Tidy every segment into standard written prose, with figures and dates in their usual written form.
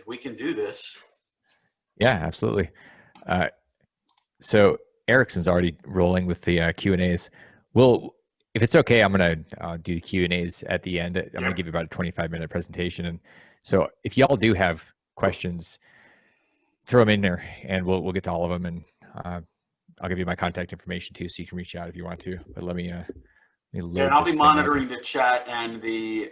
we can do this. Yeah, absolutely. So Erickson's already rolling with the Q&As. If it's okay, I'm going to do the Q&As at the end. I'm going to give you about a 25-minute presentation. And so if y'all do have questions, throw them in there and we'll get to all of them. And I'll give you my contact information too, so you can reach out if you want to. But let me load and I'll be this thing monitoring up. the chat and the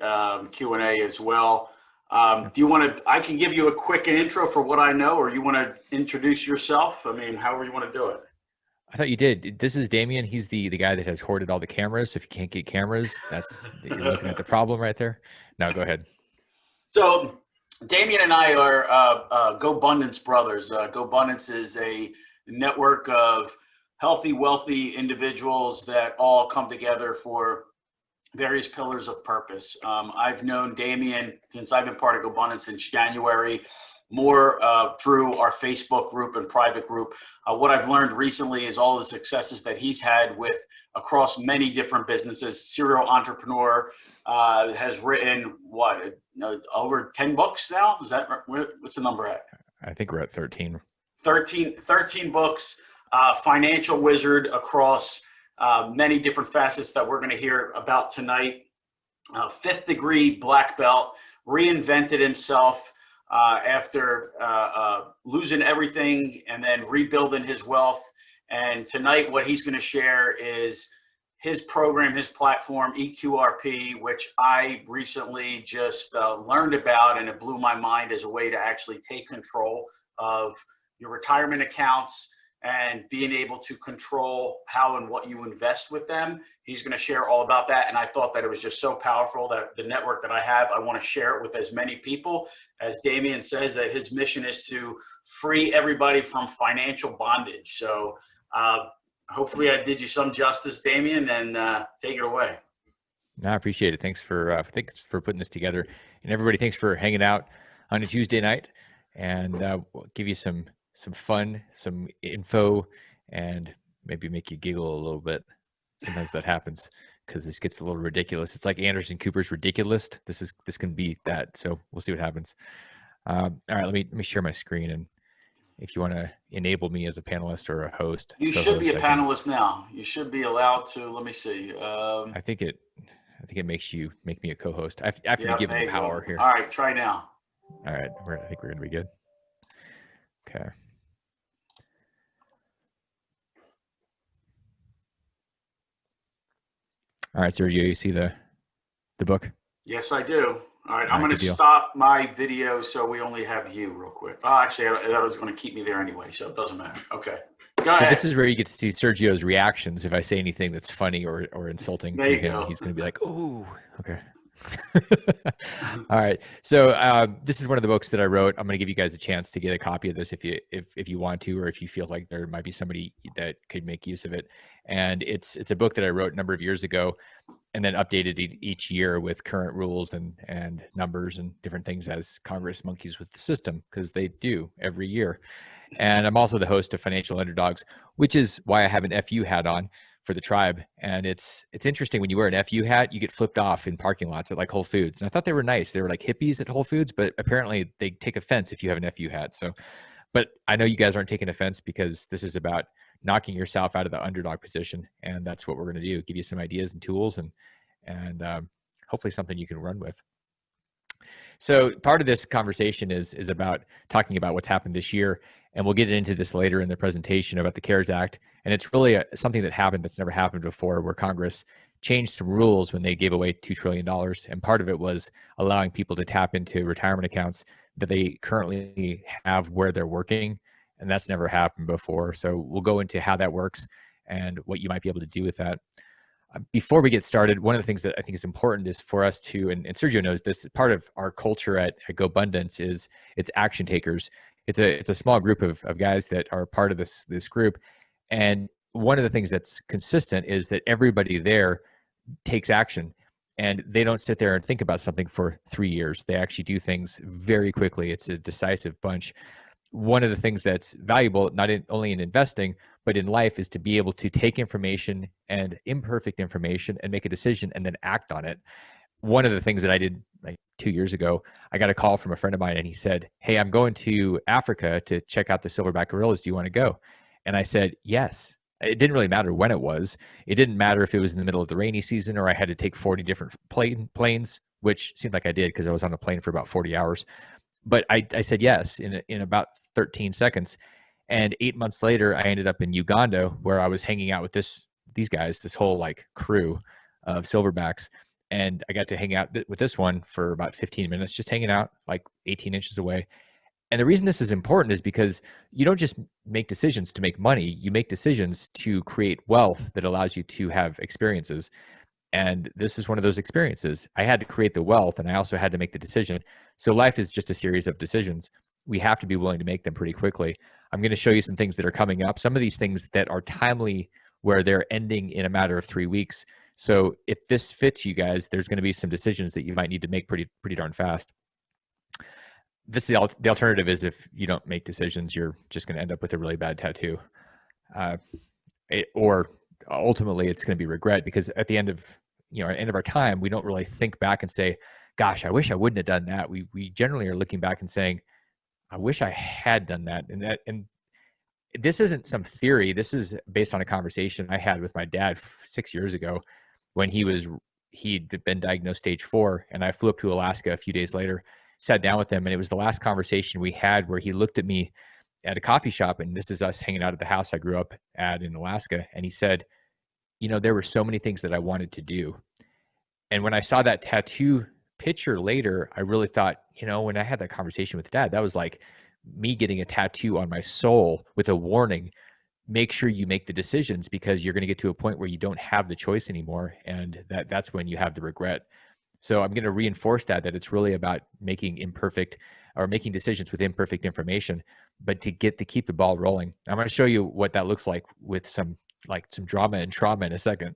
Q&A as well. Do you want to, I can give you a quick intro for what I know, or you want to introduce yourself? I mean, however you want to do it. I thought you did. This is Damion. He's the guy that has hoarded all the cameras. So if you can't get cameras, you're looking at the problem right there. Now go ahead. So Damion and I are GoBundance brothers. GoBundance is a network of healthy, wealthy individuals that all come together for various pillars of purpose. I've known Damion since I've been part of GoBundance since January, more through our Facebook group and private group. What I've learned recently is all the successes that he's had with across many different businesses. Serial entrepreneur, has written over 10 books now? Is that what's the number at? I think we're at 13. 13 books, financial wizard across many different facets that we're going to hear about tonight. 5th degree black belt, reinvented himself after losing everything and then rebuilding his wealth. And tonight what he's going to share is his program, his platform, eQRP, which I recently just learned about, and it blew my mind as a way to actually take control of your retirement accounts and being able to control how and what you invest with them. He's going to share all about that. And I thought that it was just so powerful that the network that I have, I want to share it with as many people. As Damion says, that his mission is to free everybody from financial bondage. So hopefully I did you some justice, Damion, and take it away. No, I appreciate it. Thanks for putting this together. And everybody, thanks for hanging out on a Tuesday night. And we'll give you some fun, some info, and maybe make you giggle a little bit. Sometimes that happens because this gets a little ridiculous. It's like Anderson Cooper's Ridiculous. This can be that. So we'll see what happens. All right, let me share my screen, and if you want to enable me as a panelist or a host, you should be a panelist now. You should be allowed to. Let me see. I think it make me a co-host. I have to be given the power here. All right, try now. All right, I think we're gonna be good. Okay. All right, Sergio, you see the book? Yes, I do. All right, I'm going to stop my video so we only have you real quick. Oh, actually, that was going to keep me there anyway, so it doesn't matter. Okay, go ahead. So this is where you get to see Sergio's reactions. If I say anything that's funny or insulting to him, he's going to be like, "Oh, okay." All right. So this is one of the books that I wrote. I'm going to give you guys a chance to get a copy of this if you want to, or if you feel like there might be somebody that could make use of it. And it's a book that I wrote a number of years ago, and then updated each year with current rules and numbers and different things as Congress monkeys with the system, because they do every year. And I'm also the host of Financial Underdogs, which is why I have an FU hat on for the tribe. And it's interesting, when you wear an FU hat, you get flipped off in parking lots at like Whole Foods. And I thought they were nice. They were like hippies at Whole Foods, but apparently they take offense if you have an FU hat. So, but I know you guys aren't taking offense, because this is about knocking yourself out of the underdog position. And that's what we're going to do. Give you some ideas and tools and hopefully something you can run with. So part of this conversation is about talking about what's happened this year. And we'll get into this later in the presentation about the CARES Act. And it's really something that happened that's never happened before, where Congress changed some rules when they gave away $2 trillion. And part of it was allowing people to tap into retirement accounts that they currently have where they're working. And that's never happened before. So we'll go into how that works and what you might be able to do with that. Before we get started, one of the things that I think is important is for us to, and Sergio knows this, part of our culture at GoBundance is it's action takers. It's a small group of guys that are part of this group. And one of the things that's consistent is that everybody there takes action, and they don't sit there and think about something for 3 years. They actually do things very quickly. It's a decisive bunch. One of the things that's valuable, only in investing, but in life, is to be able to take information and imperfect information and make a decision and then act on it. one of the things that I did like 2 years ago, I got a call from a friend of mine and he said, "Hey, I'm going to Africa to check out the silverback gorillas. Do you want to go?" And I said, "Yes." It didn't really matter when it was. It didn't matter if it was in the middle of the rainy season or I had to take 40 different planes, which seemed like I did because I was on a plane for about 40 hours. But I said yes in about 13 seconds. And 8 months later, I ended up in Uganda where I was hanging out with these guys, this whole like crew of silverbacks. And I got to hang out with this one for about 15 minutes, just hanging out like 18 inches away. And the reason this is important is because you don't just make decisions to make money, you make decisions to create wealth that allows you to have experiences. And this is one of those experiences. I had to create the wealth and I also had to make the decision. So life is just a series of decisions. We have to be willing to make them pretty quickly. I'm going to show you some things that are coming up, some of these things that are timely where they're ending in a matter of 3 weeks. So if this fits you guys, there's going to be some decisions that you might need to make pretty darn fast. The alternative is if you don't make decisions, you're just going to end up with a really bad tattoo. Or ultimately it's going to be regret, because at the end of our time, we don't really think back and say, gosh, I wish I wouldn't have done that. We generally are looking back and saying, I wish I had done that. And this isn't some theory. This is based on a conversation I had with my dad 6 years ago when he'd been diagnosed stage 4, and I flew up to Alaska a few days later, sat down with him, and it was the last conversation we had where he looked at me at a coffee shop, and this is us hanging out at the house I grew up at in Alaska, and he said, there were so many things that I wanted to do. And when I saw that tattoo picture later, I really thought, when I had that conversation with Dad, that was like me getting a tattoo on my soul with a warning: make sure you make the decisions, because you're going to get to a point where you don't have the choice anymore, and that's when you have the regret. So I'm going to reinforce that it's really about making decisions with imperfect information, but to keep the ball rolling. I'm going to show you what that looks like with some drama and trauma in a second.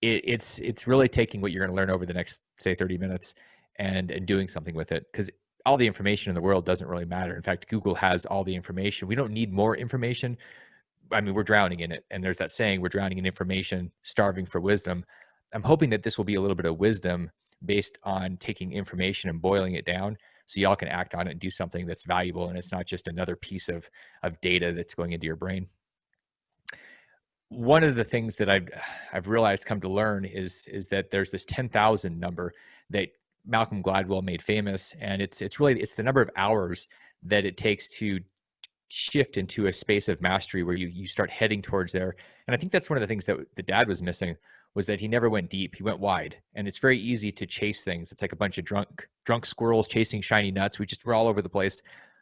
It's really taking what you're going to learn over the next, say, 30 minutes and doing something with it, because all the information in the world doesn't really matter. In fact, Google has all the information. We don't need more information. I mean, we're drowning in it. And there's that saying, we're drowning in information, starving for wisdom. I'm hoping that this will be a little bit of wisdom based on taking information and boiling it down so y'all can act on it and do something that's valuable, and it's not just another piece of data that's going into your brain. One of the things that I've realized, come to learn, is that there's this 10,000 number that Malcolm Gladwell made famous, and it's the number of hours that it takes to shift into a space of mastery where you start heading towards there. And I think that's one of the things that the Dad was missing, was that he never went deep. He went wide, and it's very easy to chase things. It's like a bunch of drunk squirrels chasing shiny nuts. We're all over the place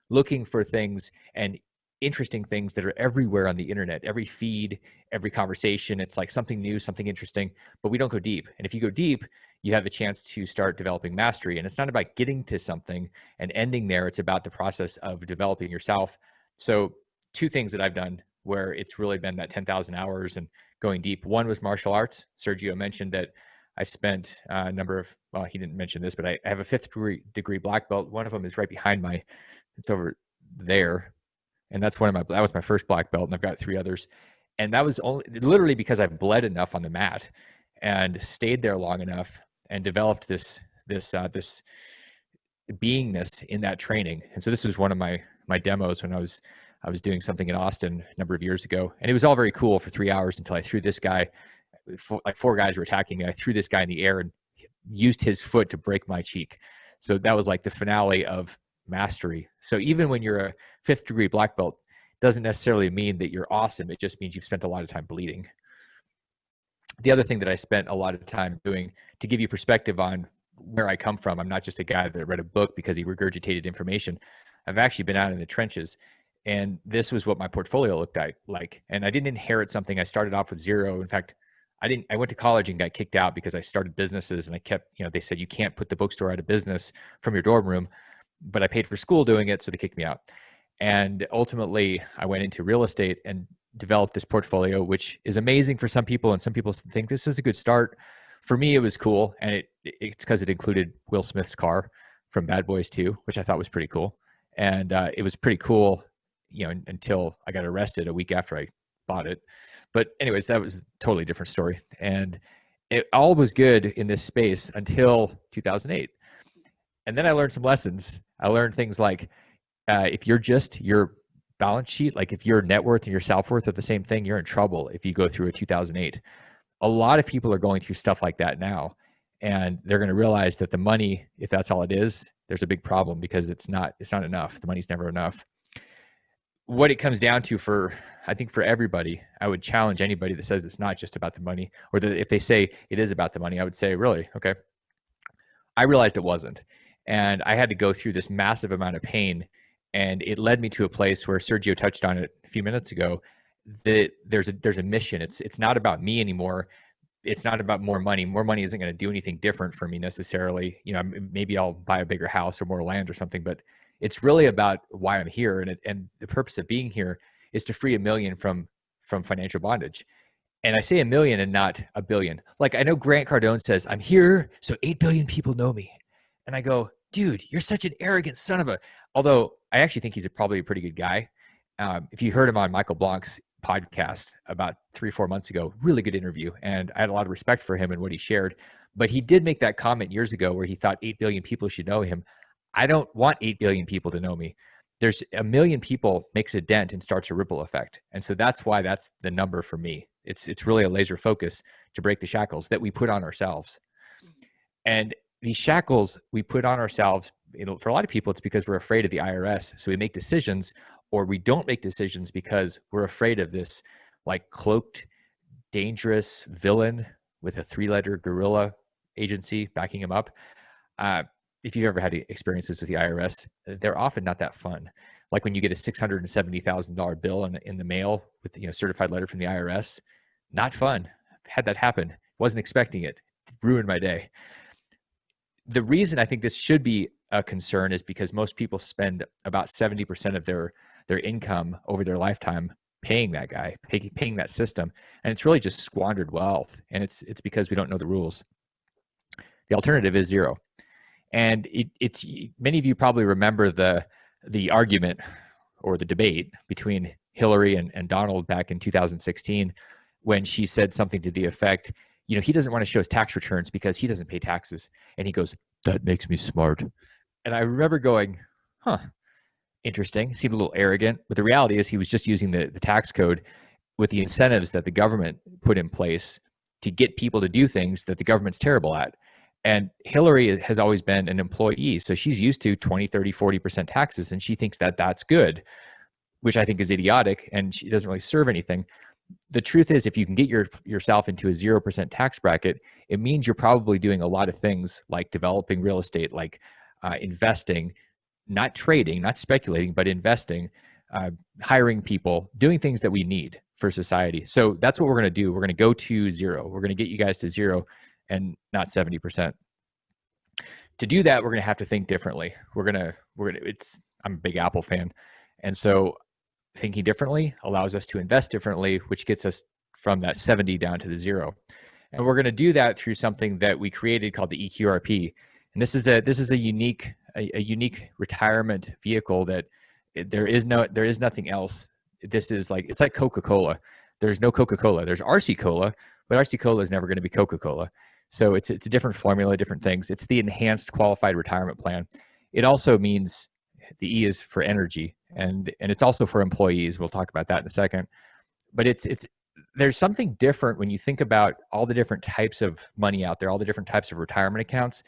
looking for things and interesting things that are everywhere on the internet, every feed, every conversation. It's like something new, something interesting, but we don't go deep. And if you go deep, you have a chance to start developing mastery. And it's not about getting to something and ending there. It's about the process of developing yourself. So 2 things that I've done where it's really been that 10,000 hours and going deep. One was martial arts. Sergio mentioned that I spent a number of, well, he didn't mention this, but I have a 5th degree black belt. One of them is right behind it's over there. And that was my first black belt, and I've got 3 others. And that was literally because I've bled enough on the mat and stayed there long enough and developed this beingness in that training. And so this was one of my demos when I was doing something in Austin a number of years ago. And it was all very cool for 3 hours until I threw this guy, like 4 guys were attacking me. I threw this guy in the air and used his foot to break my cheek. So that was like the finale of mastery. So even when you're a 5th degree black belt, doesn't necessarily mean that you're awesome. It just means you've spent a lot of time bleeding. The other thing that I spent a lot of time doing, to give you perspective on where I come from, I'm not just a guy that read a book because he regurgitated information. I've actually been out in the trenches, and this was what my portfolio looked like. And I didn't inherit something. I started off with 0. In fact, I went to college and got kicked out because I started businesses, and I kept, they said, you can't put the bookstore out of business from your dorm room, but I paid for school doing it, so they kicked me out. And ultimately I went into real estate and developed this portfolio, which is amazing for some people, and some people think this is a good start. For me, it was cool, and it's because it included Will Smith's car from Bad Boys 2, which I thought was pretty cool. And it was pretty cool, until I got arrested a week after I bought it. But anyways, that was a totally different story. And it all was good in this space until 2008. And then I learned some lessons. I learned things like if you're just your balance sheet, like if your net worth and your self-worth are the same thing, you're in trouble if you go through a 2008. A lot of people are going through stuff like that now. And they're going to realize that the money, if that's all it is, there's a big problem because it's not enough. The money's never enough. What it comes down to I think for everybody, I would challenge anybody that says it's not just about the money, or that if they say it is about the money, I would say, really? Okay. I realized it wasn't. And I had to go through this massive amount of pain. And it led me to a place where Sergio touched on it a few minutes ago, that there's a mission. It's not about me anymore. It's not about more money. More money isn't going to do anything different for me necessarily. Maybe I'll buy a bigger house or more land or something, but it's really about why I'm here. And the purpose of being here is to free 1 million from financial bondage. And I say 1 million and not 1 billion. Like, I know Grant Cardone says, I'm here so 8 billion people know me. And I go, dude, you're such an arrogant son of a, although I actually think he's probably a pretty good guy. If you heard him on Michael Blanc's podcast about 3-4 months ago, really good interview. And I had a lot of respect for him and what he shared, but he did make that comment years ago where he thought 8 billion people should know him. I don't want 8 billion people to know me. There's 1 million people makes a dent and starts a ripple effect. And so that's why that's the number for me. It's really a laser focus to break the shackles that we put on ourselves. And these shackles we put on ourselves, for a lot of people, it's because we're afraid of the IRS. So we make decisions, or we don't make decisions because we're afraid of this like cloaked, dangerous villain with a 3-letter gorilla agency backing him up. If you've ever had experiences with the IRS, they're often not that fun. Like when you get a $670,000 bill in the mail with certified letter from the IRS, not fun. Had that happen. Wasn't expecting it. Ruined my day. The reason I think this should be a concern is because most people spend about 70% of their income over their lifetime paying that guy, paying that system, and it's really just squandered wealth. And it's because we don't know the rules. The alternative is zero. And it's many of you probably remember the argument or the debate between Hillary and Donald back in 2016 when she said something to the effect, he doesn't want to show his tax returns because he doesn't pay taxes. And he goes, that makes me smart. And I remember going, interesting. Seemed a little arrogant. But the reality is he was just using the tax code with the incentives that the government put in place to get people to do things that the government's terrible at. And Hillary has always been an employee. So she's used to 20, 30, 40% taxes. And she thinks that that's good, which I think is idiotic. And she doesn't really serve anything. The truth is, if you can get yourself into a 0% tax bracket, it means you're probably doing a lot of things like developing real estate, like investing, not trading, not speculating, but investing, hiring people, doing things that we need for society. So that's what we're going to do. We're going to go to zero. We're going to get you guys to zero and not 70%. To do that, we're going to have to think differently. I'm a big Apple fan. And so thinking differently allows us to invest differently, which gets us from that 70 down to the zero. And we're going to do that through something that we created called the eQRP. And this is a unique retirement vehicle that there is nothing else. This is it's like Coca-Cola. There's no Coca-Cola. There's RC Cola, but RC Cola is never going to be Coca-Cola. So it's a different formula, different things. It's the enhanced qualified retirement plan. It also means the E is for energy, and it's also for employees. We'll talk about that in a second. But there's something different when you think about all the different types of money out there, all the different types of retirement accounts.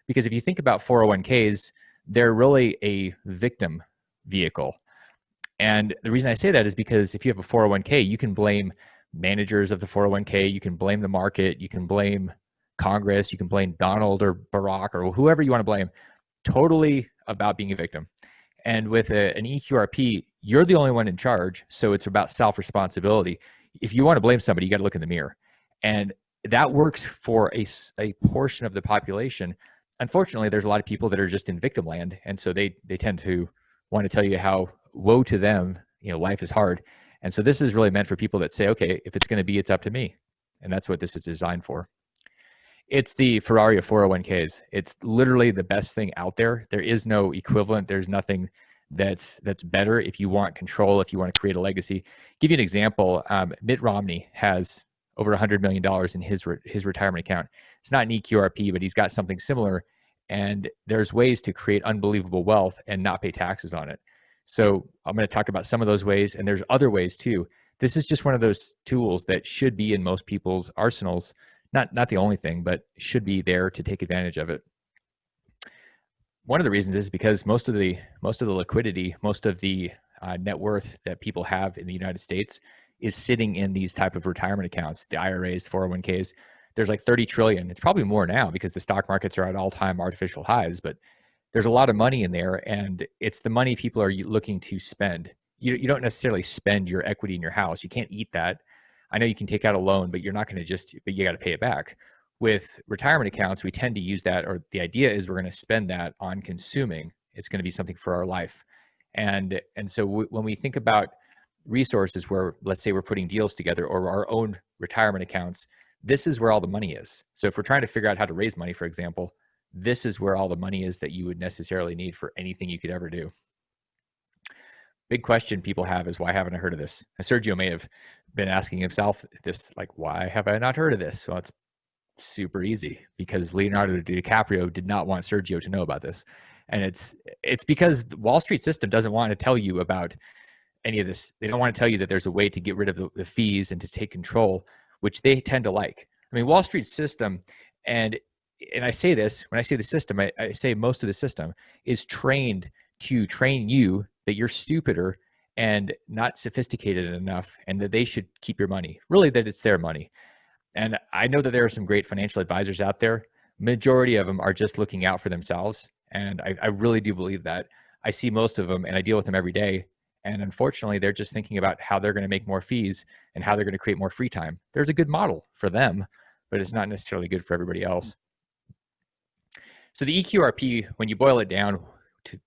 Because if you think about 401ks, they're really a victim vehicle. And the reason I say that is because if you have a 401k, you can blame managers of the 401k, you can blame the market, you can blame Congress, you can blame Donald or Barack or whoever you want to blame, totally about being a victim. And with an eQRP, you're the only one in charge. So it's about self-responsibility. If you want to blame somebody, you got to look in the mirror. And that works for a portion of the population. Unfortunately, there's a lot of people that are just in victim land. And so they tend to want to tell you how woe to them, life is hard. And so this is really meant for people that say, okay, if it's going to be, it's up to me. And that's what this is designed for. It's the Ferrari of 401ks. It's literally the best thing out there. There is no equivalent. There's nothing that's better if you want control, if you want to create a legacy. Give you an example. Mitt Romney has over $100 million in his retirement account. It's not an eQRP, but he's got something similar. And there's ways to create unbelievable wealth and not pay taxes on it. So I'm going to talk about some of those ways, and there's other ways too. This is just one of those tools that should be in most people's arsenals. Not the only thing, but should be there to take advantage of it. One of the reasons is because most of the liquidity, most of the net worth that people have in the United States is sitting in these type of retirement accounts, the IRAs, 401ks. There's like 30 trillion. It's probably more now because the stock markets are at all-time artificial highs, but there's a lot of money in there, and it's the money people are looking to spend. You don't necessarily spend your equity in your house. You can't eat that. I know you can take out a loan, but you're not going to but you got to pay it back. With retirement accounts, we tend to use that, or the idea is we're going to spend that on consuming. It's going to be something for our life. And so when we think about resources where, let's say we're putting deals together or our own retirement accounts, this is where all the money is. So if we're trying to figure out how to raise money, for example, this is where all the money is that you would necessarily need for anything you could ever do. Big question people have is, why haven't I heard of this? And Sergio may have been asking himself this, like, why have I not heard of this? Well, it's super easy, because Leonardo DiCaprio did not want Sergio to know about this. And it's because the Wall Street system doesn't want to tell you about any of this. They don't want to tell you that there's a way to get rid of the fees and to take control, which they tend to like. I mean, Wall Street system, and I say this, when I say the system, I say most of the system is trained to train you that you're stupider and not sophisticated enough, and that they should keep your money. Really, that it's their money. And I know that there are some great financial advisors out there. Majority of them are just looking out for themselves. And I really do believe that. I see most of them, and I deal with them every day. And unfortunately, they're just thinking about how they're going to make more fees and how they're going to create more free time. There's a good model for them, but it's not necessarily good for everybody else. So the eQRP, when you boil it down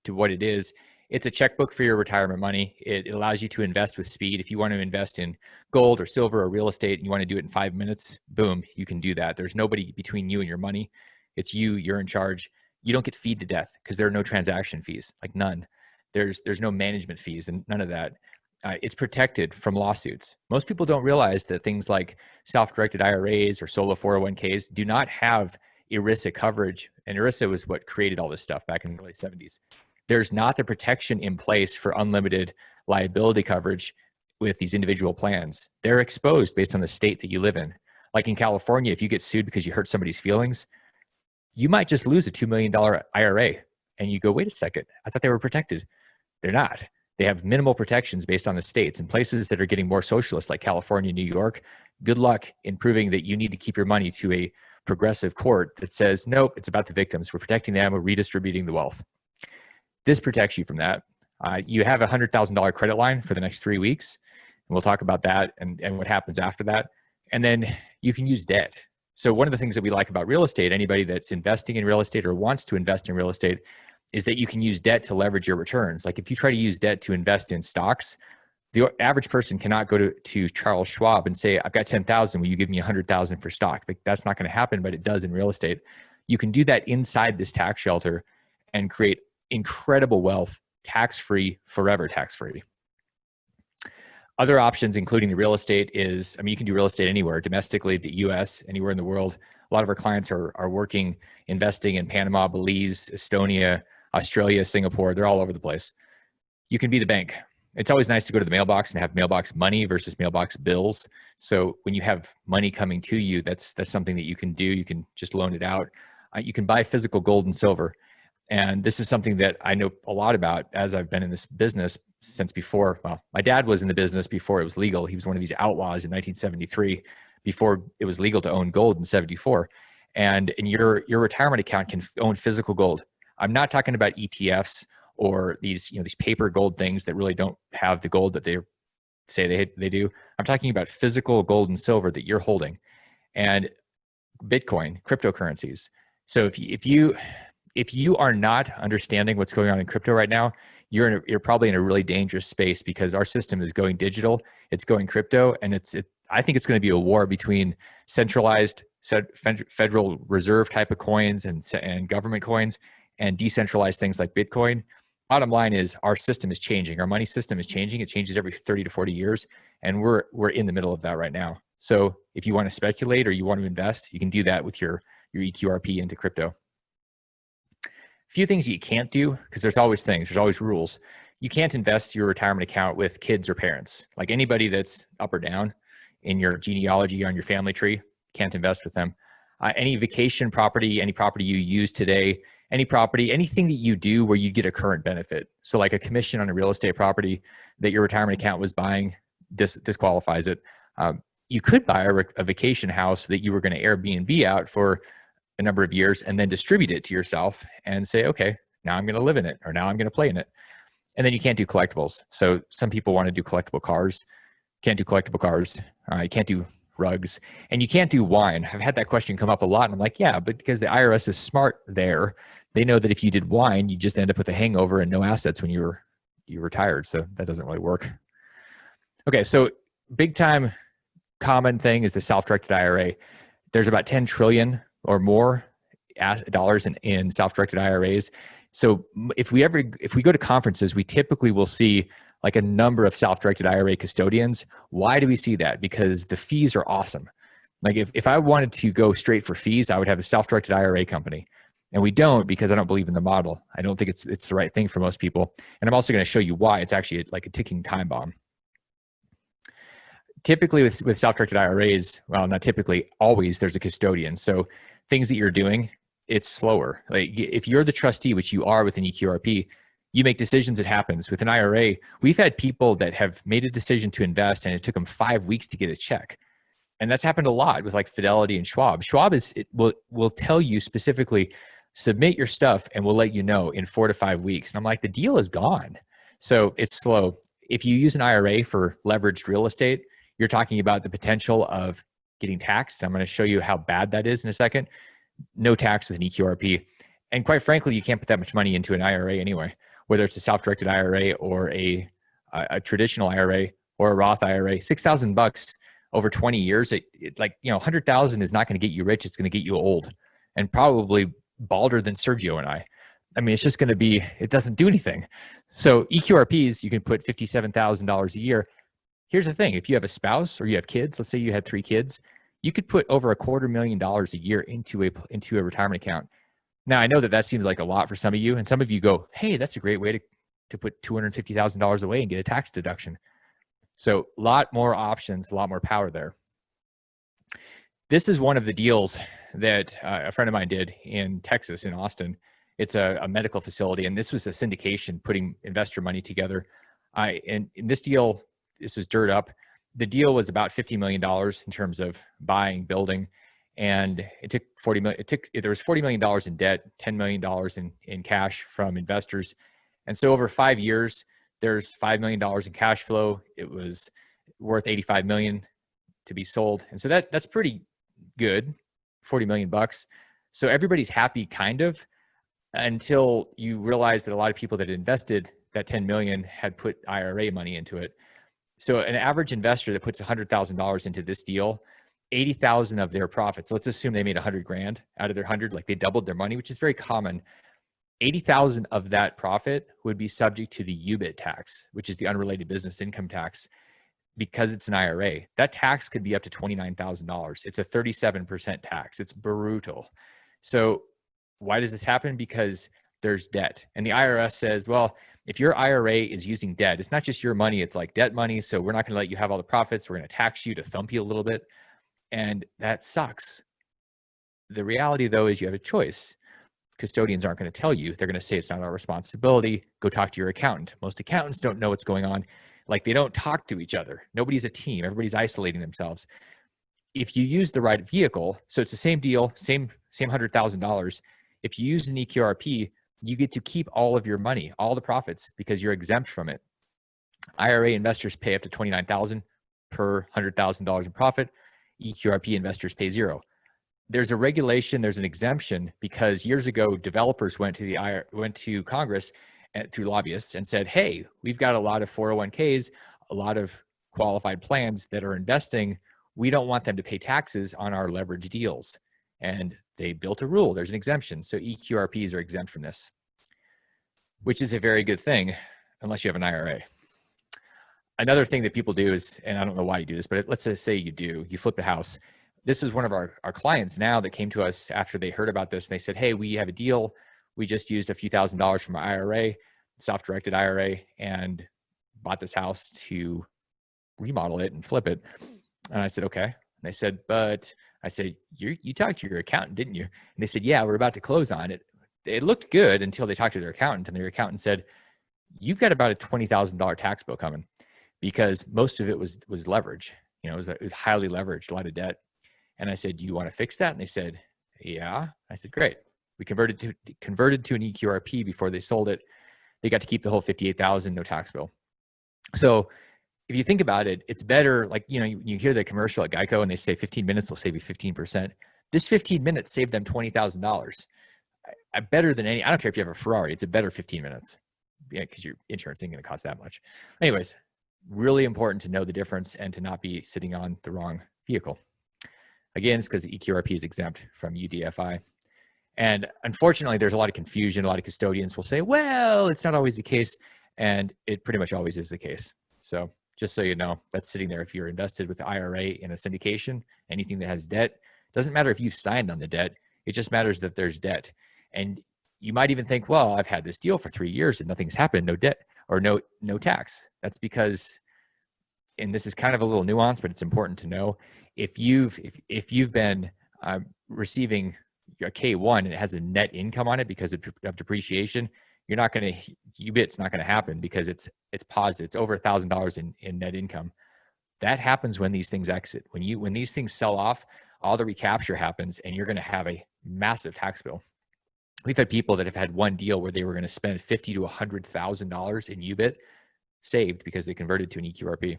to what it is, it's a checkbook for your retirement money. It allows you to invest with speed. If you want to invest in gold or silver or real estate and you want to do it in 5 minutes, boom, you can do that. There's nobody between you and your money. It's you, you're in charge. You don't get feed to death because there are no transaction fees, like none. There's no management fees and none of that. It's protected from lawsuits. Most people don't realize that things like self-directed IRAs or solo 401ks do not have ERISA coverage. And ERISA was what created all this stuff back in the early 70s. There's not the protection in place for unlimited liability coverage with these individual plans. They're exposed based on the state that you live in. Like in California, if you get sued because you hurt somebody's feelings, you might just lose a $2 million IRA. And you go, wait a second, I thought they were protected. They're not. They have minimal protections based on the states. And places that are getting more socialist, like California, New York, good luck in proving that you need to keep your money to a progressive court that says, nope, it's about the victims. We're protecting them. We're redistributing the wealth. This protects you from that. You have a $100,000 credit line for the next 3 weeks. And we'll talk about that and what happens after that. And then you can use debt. So one of the things that we like about real estate, anybody that's investing in real estate or wants to invest in real estate, is that you can use debt to leverage your returns. Like if you try to use debt to invest in stocks, the average person cannot go to Charles Schwab and say, I've got 10,000, will you give me 100,000 for stock? Like that's not going to happen, but it does in real estate. You can do that inside this tax shelter and create incredible wealth, tax-free, forever tax-free. Other options, including the real estate, is, you can do real estate anywhere, domestically, the US, anywhere in the world. A lot of our clients are working, investing in Panama, Belize, Estonia, Australia, Singapore. They're all over the place. You can be the bank. It's always nice to go to the mailbox and have mailbox money versus mailbox bills. So when you have money coming to you, that's something that you can do. You can just loan it out. You can buy physical gold and silver. And this is something that I know a lot about as I've been in this business since before. Well, my dad was in the business before it was legal. He was one of these outlaws in 1973, before it was legal to own gold in 74. And your retirement account can own physical gold. I'm not talking about ETFs or these paper gold things that really don't have the gold that they say they do. I'm talking about physical gold and silver that you're holding, and Bitcoin, cryptocurrencies. So if you are not understanding what's going on in crypto right now, you're probably in a really dangerous space, because our system is going digital, it's going crypto, and I think it's going to be a war between centralized Federal Reserve type of coins and government coins and decentralized things like Bitcoin. Bottom line is our system is changing. Our money system is changing. It changes every 30 to 40 years, and we're in the middle of that right now. So if you want to speculate or you want to invest, you can do that with your eQRP into crypto. A few things you can't do, because there's always rules. You can't invest your retirement account with kids or parents. Like anybody that's up or down in your genealogy on your family tree, can't invest with them. Any vacation property, any property you use today, any property, anything that you do where you get a current benefit. So like a commission on a real estate property that your retirement account was buying disqualifies it. You could buy a vacation house that you were going to Airbnb out for a number of years and then distribute it to yourself and say, okay, now I'm going to live in it, or now I'm going to play in it. And then you can't do collectibles. So some people want to do collectible cars. Can't do collectible cars. You can't do rugs, and you can't do wine. I've had that question come up a lot, and I'm like, yeah, but because the IRS is smart there, they know that if you did wine, you just end up with a hangover and no assets when you retired. So that doesn't really work. Okay, so big time common thing is the self-directed IRA. There's about 10 trillion or more dollars in self-directed IRAs. So if we go to conferences, we typically will see like a number of self-directed IRA custodians. Why do we see that? Because the fees are awesome. Like if I wanted to go straight for fees, I would have a self-directed IRA company. And we don't, because I don't believe in the model. I don't think it's the right thing for most people. And I'm also going to show you why it's actually like a ticking time bomb. Typically with self-directed IRAs, well, not typically, always there's a custodian. So things that you're doing, it's slower. Like if you're the trustee, which you are within eQRP, you make decisions, it happens. With an IRA, we've had people that have made a decision to invest and it took them 5 weeks to get a check. And that's happened a lot with like Fidelity and Schwab. Schwab will tell you specifically, submit your stuff and we'll let you know in 4 to 5 weeks. And I'm like, the deal is gone. So it's slow. If you use an IRA for leveraged real estate, you're talking about the potential of getting taxed. I'm going to show you how bad that is in a second. No tax with an eQRP. And quite frankly, you can't put that much money into an IRA anyway, whether it's a self-directed IRA or a traditional IRA or a Roth IRA. $6,000 over 20 years, like, 100,000 is not going to get you rich. It's going to get you old and probably balder than Sergio and I. I mean, it's just going to be, it doesn't do anything. So eQRPs, you can put $57,000 a year. Here's the thing. If you have a spouse or you have kids, let's say you had 3 kids, you could put over $250,000 a year into a retirement account. Now, I know that seems like a lot for some of you, and some of you go, hey, that's a great way to put $250,000 away and get a tax deduction. So a lot more options, a lot more power there. This is one of the deals that a friend of mine did in Texas, in Austin. It's a medical facility, and this was a syndication putting investor money together. And in this deal, this is dirt up. The deal was about $50 million in terms of buying, building, and it took $40 million. There was $40 million in debt, $10 million in cash from investors. And so over 5 years, there's $5 million in cash flow. It was worth $85 million to be sold. And so that's pretty good, $40 million. So everybody's happy kind of, until you realize that a lot of people that invested that 10 million had put IRA money into it. So an average investor that puts $100,000 into this deal, 80,000 of their profits, let's assume they made 100 grand out of their 100, like they doubled their money, which is very common. 80,000 of that profit would be subject to the UBIT tax, which is the unrelated business income tax, because it's an IRA. That tax could be up to $29,000. It's a 37% tax. It's brutal. So why does this happen? Because there's debt. And the IRS says, well, if your IRA is using debt, it's not just your money, it's like debt money. So we're not going to let you have all the profits. We're going to tax you to thump you a little bit. And that sucks. The reality, though, is you have a choice. Custodians aren't going to tell you. They're going to say it's not our responsibility. Go talk to your accountant. Most accountants don't know what's going on. Like, they don't talk to each other. Nobody's a team. Everybody's isolating themselves. If you use the right vehicle, so it's the same deal, same $100,000. If you use an eQRP, you get to keep all of your money, all the profits, because you're exempt from it. IRA investors pay up to $29,000 per $100,000 in profit. eQRP investors pay $0. There's a regulation, there's an exemption, because years ago, developers went to Congress through lobbyists and said, hey, we've got a lot of 401ks, a lot of qualified plans that are investing. We don't want them to pay taxes on our leverage deals. And they built a rule. There's an exemption. So eQRPs are exempt from this, which is a very good thing, unless you have an IRA. Another thing that people do is, and I don't know why you do this, but let's just say you flip a house. This is one of our clients now that came to us after they heard about this, and they said, hey, we have a deal. We just used a few $1,000s from our IRA, self-directed IRA, and bought this house to remodel it and flip it. And I said, okay. And they said, but I said, you talked to your accountant, didn't you? And they said, yeah, we're about to close on it. It looked good until they talked to their accountant, and their accountant said, you've got about a $20,000 tax bill coming, because most of it was leverage. You know, it was highly leveraged, a lot of debt. And I said, do you want to fix that? And they said, yeah. I said, great. We converted to an eQRP before they sold it. They got to keep the whole $58,000, no tax bill. So if you think about it, it's better, like, you know, you hear the commercial at Geico and they say 15 minutes will save you 15%. This 15 minutes saved them $20,000. Better than any, I don't care if you have a Ferrari, it's a better 15 minutes. Yeah, because your insurance ain't going to cost that much. Anyways, really important to know the difference and to not be sitting on the wrong vehicle. Again, it's because the eQRP is exempt from UDFI. And unfortunately, there's a lot of confusion. A lot of custodians will say, well, it's not always the case. And it pretty much always is the case. So just so you know, that's sitting there. If you're invested with the IRA in a syndication, anything that has debt, doesn't matter if you've signed on the debt. It just matters that there's debt. And you might even think, well, I've had this deal for 3 years and nothing's happened, no debt or no tax. That's because, and this is kind of a little nuance, but it's important to know, if you've been receiving a K1 and it has a net income on it because of depreciation, you're not going to, UBIT's not going to happen because it's positive. It's over $1,000 in net income. That happens when these things exit. When these things sell off, all the recapture happens and you're going to have a massive tax bill. We've had people that have had one deal where they were going to spend $50,000 to $100,000 in UBIT saved because they converted to an eQRP.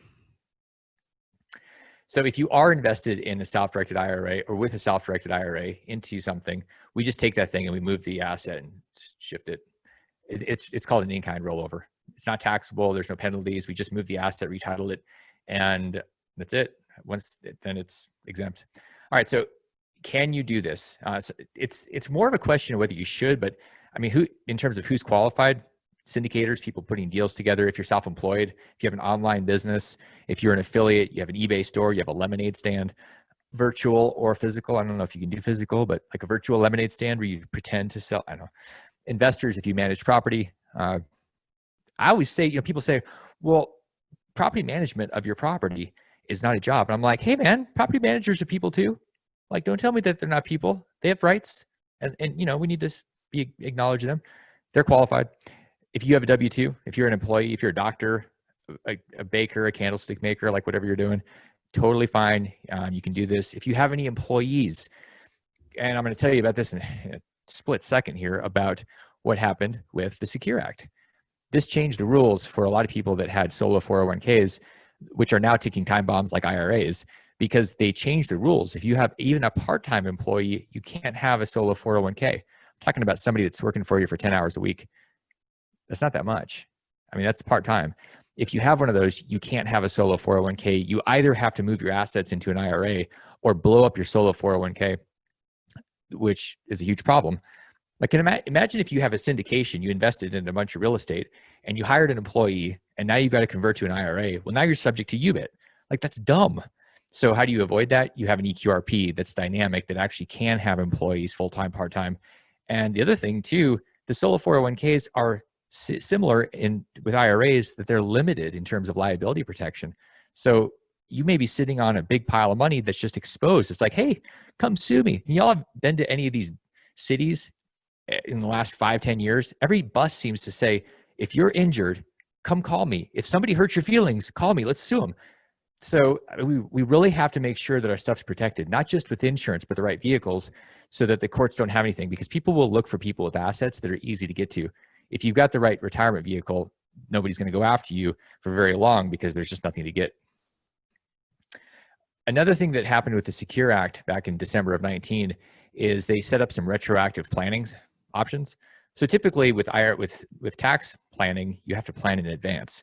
So if you are invested in a self-directed IRA or with a self-directed IRA into something, we just take that thing and we move the asset and shift it. It's called an in-kind rollover. It's not taxable. There's no penalties. We just move the asset, retitle it, and that's it. Then it's exempt. All right. So can you do this? So it's more of a question of whether you should, but I mean, in terms of who's qualified, syndicators, people putting deals together. If you're self-employed, if you have an online business, if you're an affiliate, you have an eBay store, you have a lemonade stand, virtual or physical. I don't know if you can do physical, but like a virtual lemonade stand where you pretend to sell, I don't know. Investors, if you manage property, I always say, you know, people say, well, property management of your property is not a job. And I'm like, hey man, property managers are people too. Like, don't tell me that they're not people. They have rights, and you know, we need to acknowledge them. They're qualified. If you have a W-2, if you're an employee, if you're a doctor, a baker, a candlestick maker, like whatever you're doing, totally fine. You can do this. If you have any employees, and I'm going to tell you about this in a split second here about what happened with the Secure Act. This changed the rules for a lot of people that had solo 401ks, which are now ticking time bombs like IRAs, because they changed the rules. If you have even a part-time employee, you can't have a solo 401k. I'm talking about somebody that's working for you for 10 hours a week. That's not that much. I mean, that's part-time. If you have one of those, you can't have a solo 401k. You either have to move your assets into an IRA or blow up your solo 401k, which is a huge problem. Like, imagine if you have a syndication, you invested in a bunch of real estate and you hired an employee and now you've got to convert to an IRA. Well, now you're subject to UBIT. Like, that's dumb. So how do you avoid that? You have an eQRP that's dynamic, that actually can have employees full-time, part-time. And the other thing too, the solo 401ks are similar with IRAs, that they're limited in terms of liability protection. So you may be sitting on a big pile of money that's just exposed. It's like, hey, come sue me. And y'all have been to any of these cities in the last 5-10 years? Every bus seems to say, if you're injured, come call me. If somebody hurts your feelings, call me. Let's sue them. So we really have to make sure that our stuff's protected, not just with insurance, but the right vehicles, so that the courts don't have anything, because people will look for people with assets that are easy to get to. If you've got the right retirement vehicle, nobody's going to go after you for very long because there's just nothing to get. Another thing that happened with the Secure Act back in December of 19 is they set up some retroactive planning options. So typically with tax planning, you have to plan in advance.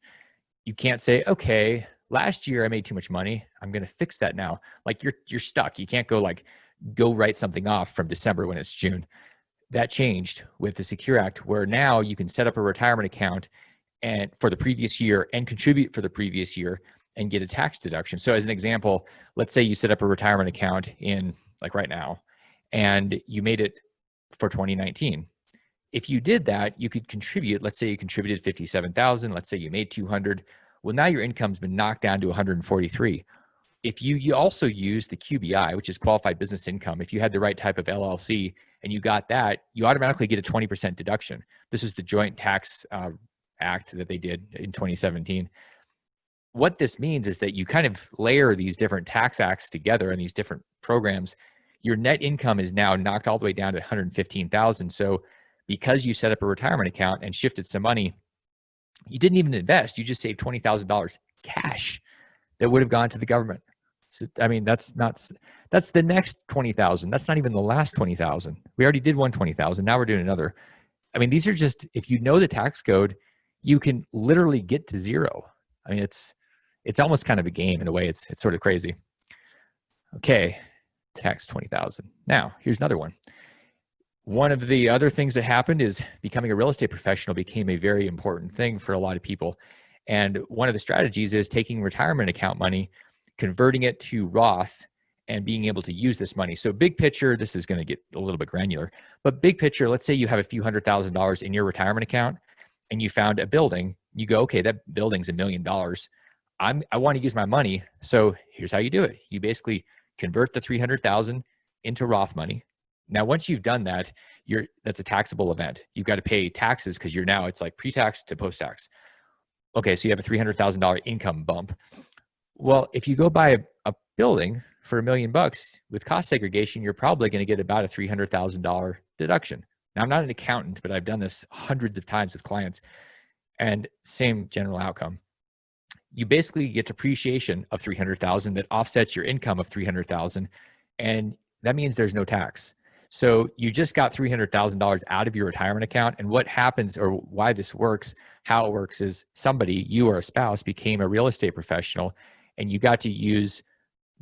You can't say, okay, last year I made too much money, I'm going to fix that now. Like, you're stuck. You can't go write something off from December when it's June. That changed with the Secure Act, where now you can set up a retirement account and for the previous year and contribute for the previous year and get a tax deduction. So as an example, let's say you set up a retirement account in like right now and you made it for 2019. If you did that, you could contribute. Let's say you contributed 57,000. Let's say you made 200. Well, now your income's been knocked down to 143. If you also use the QBI, which is qualified business income, if you had the right type of LLC and you got that, you automatically get a 20% deduction. This is the Joint Tax Act that they did in 2017. What this means is that you kind of layer these different tax acts together and these different programs. Your net income is now knocked all the way down to 115,000. So because you set up a retirement account and shifted some money, you didn't even invest. You just saved $20,000 cash that would have gone to the government. So, I mean, that's the next 20,000. That's not even the last 20,000. We already did one 20,000. Now we're doing another. I mean, these are just, if you know the tax code, you can literally get to zero. I mean, it's almost kind of a game in a way. It's sort of crazy. Okay, tax 20,000. Now, here's another one. One of the other things that happened is becoming a real estate professional became a very important thing for a lot of people. And one of the strategies is taking retirement account money, converting it to Roth, and being able to use this money. So big picture, this is going to get a little bit granular, but big picture, let's say you have a few $100,000 in your retirement account and you found a building. You go, okay, that building's $1 million. I want to use my money. So here's how you do it. You basically convert the 300,000 into Roth money. Now, once you've done that, that's a taxable event. You've got to pay taxes because it's like pre-tax to post-tax. Okay, so you have a $300,000 income bump. Well, if you go buy a building for $1 million with cost segregation, you're probably going to get about a $300,000 deduction. Now, I'm not an accountant, but I've done this hundreds of times with clients, and same general outcome. You basically get depreciation of $300,000 that offsets your income of $300,000, and that means there's no tax. So you just got $300,000 out of your retirement account. And what happens, or why this works, how it works is somebody, you or a spouse, became a real estate professional and you got to use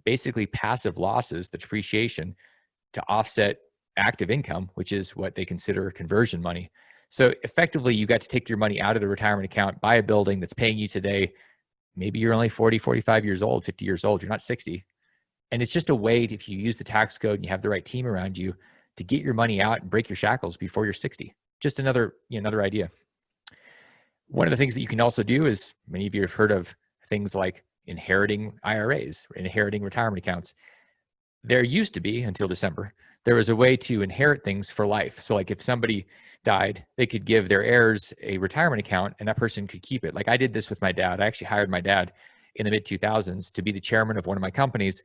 basically passive losses, the depreciation, to offset active income, which is what they consider conversion money. So effectively, you got to take your money out of the retirement account, buy a building that's paying you today. Maybe you're only 40, 45 years old, 50 years old. You're not 60. And it's just a way, if you use the tax code and you have the right team around you, to get your money out and break your shackles before you're 60. Just another idea. One of the things that you can also do is, many of you have heard of things like inheriting IRAs, inheriting retirement accounts. There used to be, until December, there was a way to inherit things for life. So like if somebody died, they could give their heirs a retirement account and that person could keep it. Like I did this with my dad. I actually hired my dad in the mid 2000s to be the chairman of one of my companies,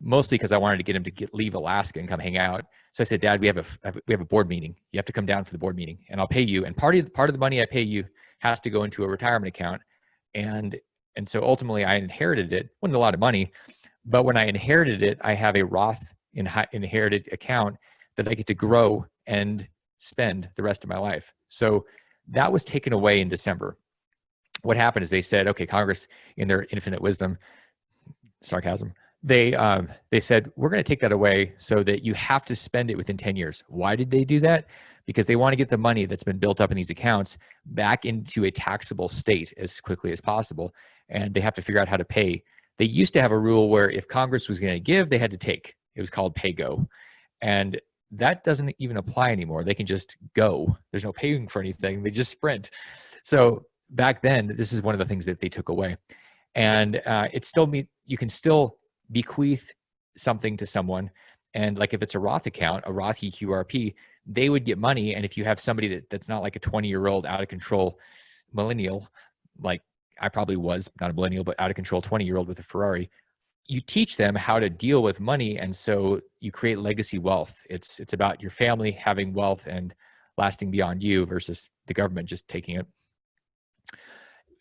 mostly because I wanted to get him to leave Alaska and come hang out. So I said, Dad, we have a board meeting. You have to come down for the board meeting and I'll pay you. And part of the money I pay you has to go into a retirement account. And so ultimately I inherited it. Wasn't a lot of money, but when I inherited it, I have a Roth inherited account that I get to grow and spend the rest of my life. So that was taken away in December. What happened is they said, okay, Congress, in their infinite wisdom, sarcasm, they said, we're going to take that away so that you have to spend it within 10 years. Why did they do that? Because they want to get the money that's been built up in these accounts back into a taxable state as quickly as possible. And they have to figure out how to pay. They used to have a rule where if Congress was going to give, they had to take. It was called pay-go. And that doesn't even apply anymore. They can just go. There's no paying for anything. They just sprint. So back then, this is one of the things that they took away. And you can still bequeath something to someone. And like if it's a Roth account, a Roth eQRP, they would get money. And if you have somebody that's not like a 20-year-old out of control millennial, like I probably was, not a millennial, but out of control 20-year-old with a Ferrari, you teach them how to deal with money. And so you create legacy wealth. It's about your family having wealth and lasting beyond you versus the government just taking it.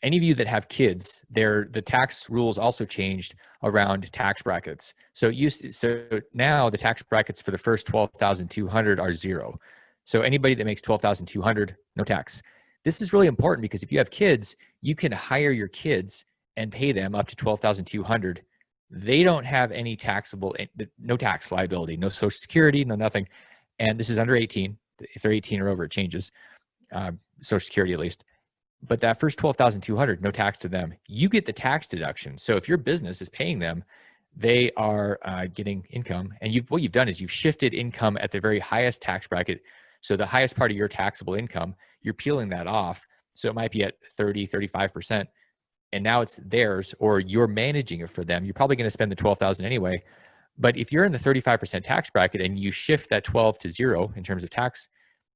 Any of you that have kids, the tax rules also changed around tax brackets. So now the tax brackets for the first 12,200 are zero. So anybody that makes 12,200, no tax. This is really important because if you have kids, you can hire your kids and pay them up to 12,200. They don't have any no tax liability, no Social Security, no nothing. And this is under 18. If they're 18 or over, it changes. Social Security at least. But that first 12,200, no tax to them. You get the tax deduction. So if your business is paying them, they are getting income. And what you've done is you've shifted income at the very highest tax bracket. So the highest part of your taxable income, you're peeling that off. So it might be at 30, 35%. And now it's theirs, or you're managing it for them. You're probably going to spend the 12,000 anyway. But if you're in the 35% tax bracket and you shift that 12 to 0 in terms of tax,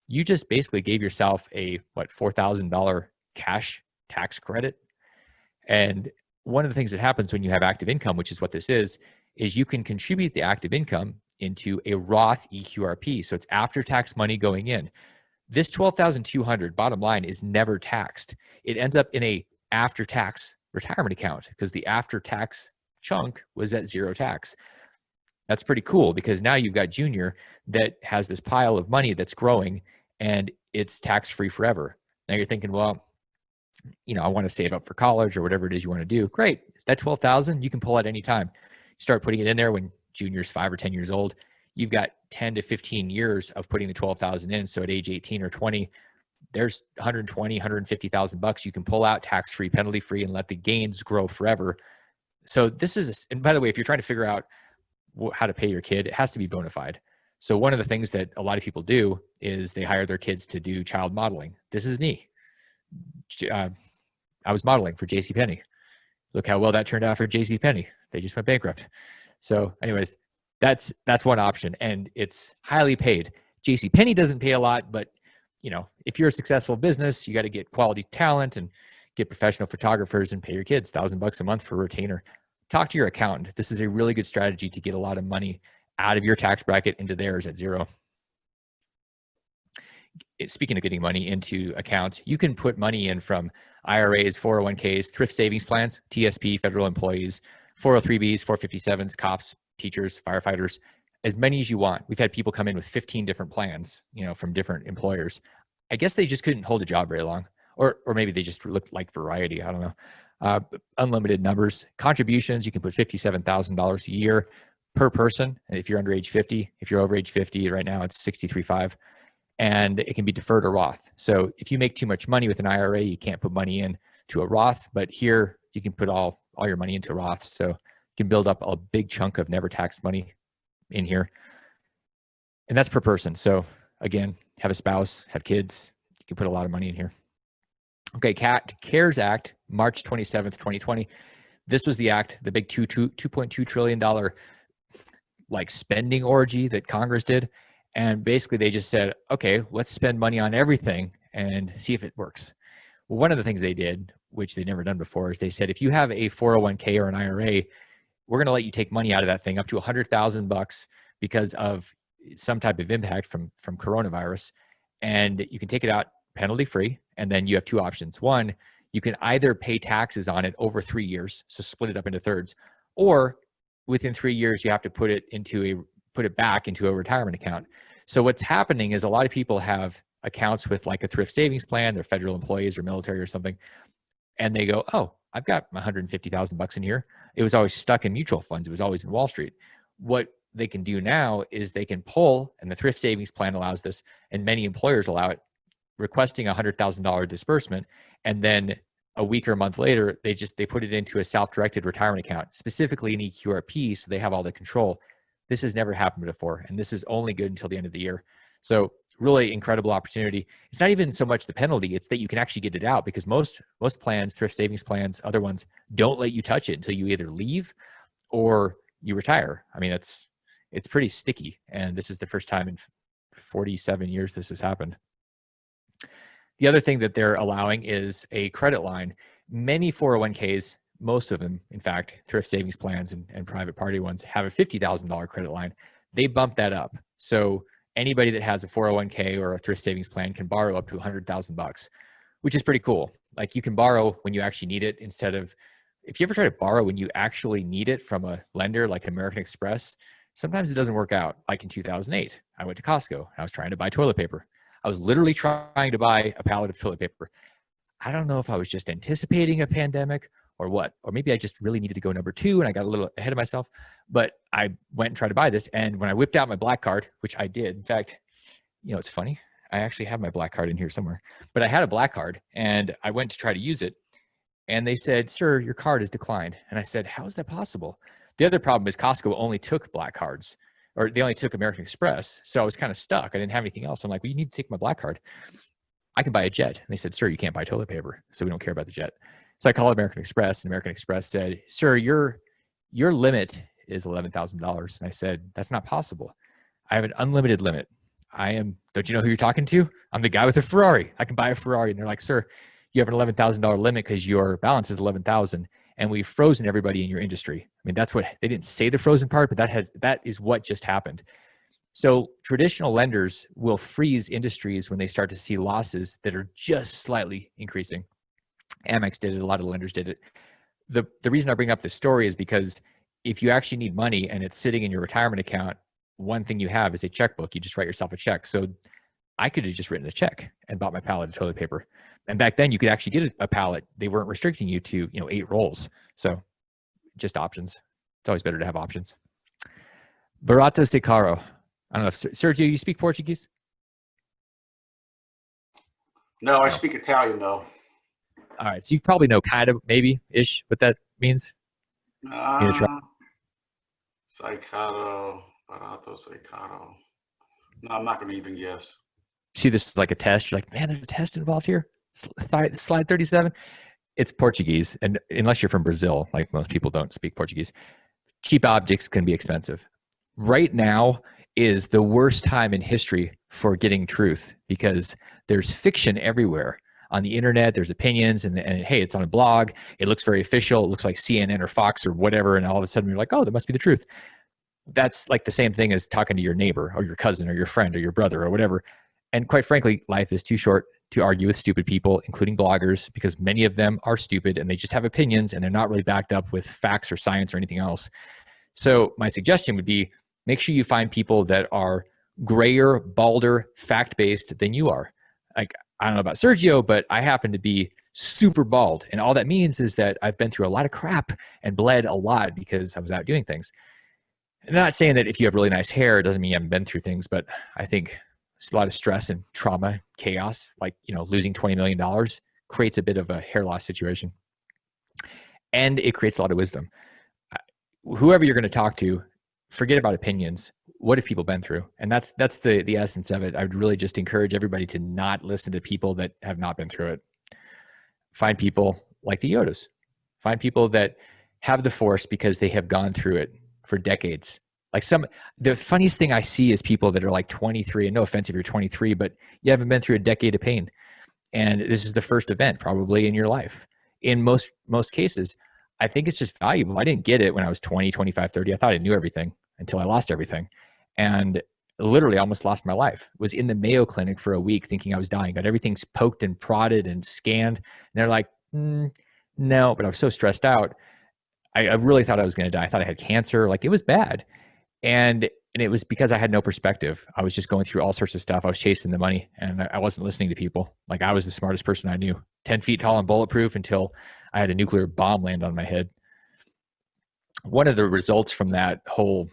you just basically gave yourself a $4,000 cash tax credit. And one of the things that happens when you have active income, which is what this is you can contribute the active income into a Roth eQRP. So it's after tax money going in. This 12,200 bottom line is never taxed. It ends up in a after tax retirement account because the after tax chunk was at 0 tax. That's pretty cool because now you've got Junior that has this pile of money that's growing and it's tax-free forever. Now you're thinking, well, I want to save up for college or whatever it is you want to do. Great. That 12,000, you can pull at any time. You start putting it in there when Junior's 5 or 10 years old. You've got 10 to 15 years of putting the 12,000 in. So at age 18 or 20, there's 120, 150,000 bucks you can pull out tax-free, penalty-free, and let the gains grow forever. So this is, and by the way, if you're trying to figure out how to pay your kid, it has to be bona fide. So one of the things that a lot of people do is they hire their kids to do child modeling. This is me. I was modeling for JCPenney. Look how well that turned out for JCPenney. They just went bankrupt. So anyways, that's one option, and it's highly paid. JCPenney doesn't pay a lot, but if you're a successful business, you got to get quality talent and get professional photographers and pay your kids $1,000 a month for a retainer. Talk to your accountant. This is a really good strategy to get a lot of money out of your tax bracket into theirs at 0. Speaking of getting money into accounts, you can put money in from IRAs, 401ks, thrift savings plans, TSP, federal employees, 403bs, 457s, cops, teachers, firefighters, as many as you want. We've had people come in with 15 different plans, from different employers. I guess they just couldn't hold a job very long, or maybe they just looked like variety. I don't know. Unlimited numbers, contributions. You can put $57,000 a year per person. If you're under age 50, if you're over age 50, right now it's 63.5. And it can be deferred or Roth. So if you make too much money with an IRA, you can't put money in to a Roth, but here you can put all your money into Roth. So you can build up a big chunk of never taxed money in here. And that's per person. So again, have a spouse, have kids, you can put a lot of money in here. Okay, CARES Act, March 27th, 2020. This was the act, the big $2.2 trillion spending orgy that Congress did. And basically they just said, okay, let's spend money on everything and see if it works. Well, one of the things they did, which they'd never done before, is they said, if you have a 401k or an IRA, we're going to let you take money out of that thing up to $100,000 because of some type of impact from coronavirus. And you can take it out penalty free. And then you have 2 options. One, you can either pay taxes on it over 3 years, so split it up into thirds, or within 3 years, you have to put it back into a retirement account. So what's happening is a lot of people have accounts with like a thrift savings plan, they're federal employees or military or something, and they go, oh, I've got $150,000 in here. It was always stuck in mutual funds. It was always in Wall Street. What they can do now is they can pull, and the thrift savings plan allows this, and many employers allow it, requesting a $100,000 disbursement, and then a week or a month later, they put it into a self-directed retirement account, specifically an eQRP, so they have all the control. This has never happened before, and this is only good until the end of the year. So really incredible opportunity. It's not even so much the penalty, it's that you can actually get it out, because most plans, thrift savings plans, other ones, don't let you touch it until you either leave or you retire. I mean, it's pretty sticky, and this is the first time in 47 years this has happened. The other thing that they're allowing is a credit line. Many 401ks, most of them, in fact, thrift savings plans and private party ones, have a $50,000 credit line. They bump that up. So anybody that has a 401k or a thrift savings plan can borrow up to $100,000, which is pretty cool. Like, you can borrow when you actually need it, instead of, if you ever try to borrow when you actually need it from a lender like American Express, sometimes it doesn't work out. Like in 2008, I went to Costco and I was trying to buy toilet paper. I was literally trying to buy a pallet of toilet paper. I don't know if I was just anticipating a pandemic or what, or maybe I just really needed to go number 2 and I got a little ahead of myself, but I went and tried to buy this. And when I whipped out my black card, which I did, in fact, it's funny. I actually have my black card in here somewhere, but I had a black card and I went to try to use it. And they said, sir, your card is declined. And I said, how is that possible? The other problem is Costco only took black cards, or they only took American Express. So I was kind of stuck. I didn't have anything else. I'm like, well, you need to take my black card. I can buy a jet. And they said, sir, you can't buy toilet paper. So we don't care about the jet. So I called American Express, and American Express said, sir, your limit is $11,000. And I said, that's not possible. I have an unlimited limit. Don't you know who you're talking to? I'm the guy with a Ferrari. I can buy a Ferrari. And they're like, sir, you have an $11,000 limit because your balance is 11,000 and we've frozen everybody in your industry. I mean, that's what they didn't say, the frozen part, but that is what just happened. So traditional lenders will freeze industries when they start to see losses that are just slightly increasing. Amex did it. A lot of lenders did it. The reason I bring up this story is because if you actually need money and it's sitting in your retirement account, one thing you have is a checkbook. You just write yourself a check. So I could have just written a check and bought my pallet of toilet paper. And back then you could actually get a pallet. They weren't restricting you to, 8 rolls. So just options. It's always better to have options. Barato se caro. I don't know if Sergio, you speak Portuguese? No, I speak Italian though. All right. So you probably know kind of maybe-ish what that means. Sai caro, barato se caro. No, I'm not going to even guess. See, this is like a test. You're like, man, there's a test involved here. Slide 37. It's Portuguese. And unless you're from Brazil, like most people don't speak Portuguese, cheap objects can be expensive. Right now is the worst time in history for getting truth because there's fiction everywhere. On the internet, there's opinions, and hey, it's on a blog. It looks very official. It looks like CNN or Fox or whatever. And all of a sudden you're like, oh, that must be the truth. That's like the same thing as talking to your neighbor or your cousin or your friend or your brother or whatever. And quite frankly, life is too short to argue with stupid people, including bloggers, because many of them are stupid and they just have opinions and they're not really backed up with facts or science or anything else. So my suggestion would be make sure you find people that are grayer, balder, fact-based than you are. Like, I don't know about Sergio, but I happen to be super bald. And all that means is that I've been through a lot of crap and bled a lot because I was out doing things. I'm not saying that if you have really nice hair, it doesn't mean you haven't been through things, but I think a lot of stress and trauma, chaos, like, losing $20 million creates a bit of a hair loss situation. And it creates a lot of wisdom. Whoever you're going to talk to, forget about opinions. What have people been through? And that's the essence of it. I would really just encourage everybody to not listen to people that have not been through it. Find people like the Yodas. Find people that have the force because they have gone through it for decades. Like the funniest thing I see is people that are like 23, and no offense if you're 23, but you haven't been through a decade of pain. And this is the first event probably in your life. In most cases, I think it's just valuable. I didn't get it when I was 20, 25, 30. I thought I knew everything until I lost everything. And literally almost lost my life. Was in the Mayo Clinic for a week thinking I was dying. Got everything poked and prodded and scanned. And they're like, no, but I was so stressed out. I really thought I was going to die. I thought I had cancer. Like, it was bad. And it was because I had no perspective. I was just going through all sorts of stuff. I was chasing the money and I wasn't listening to people. Like, I was the smartest person I knew, 10 feet tall and bulletproof until I had a nuclear bomb land on my head. One of the results from that whole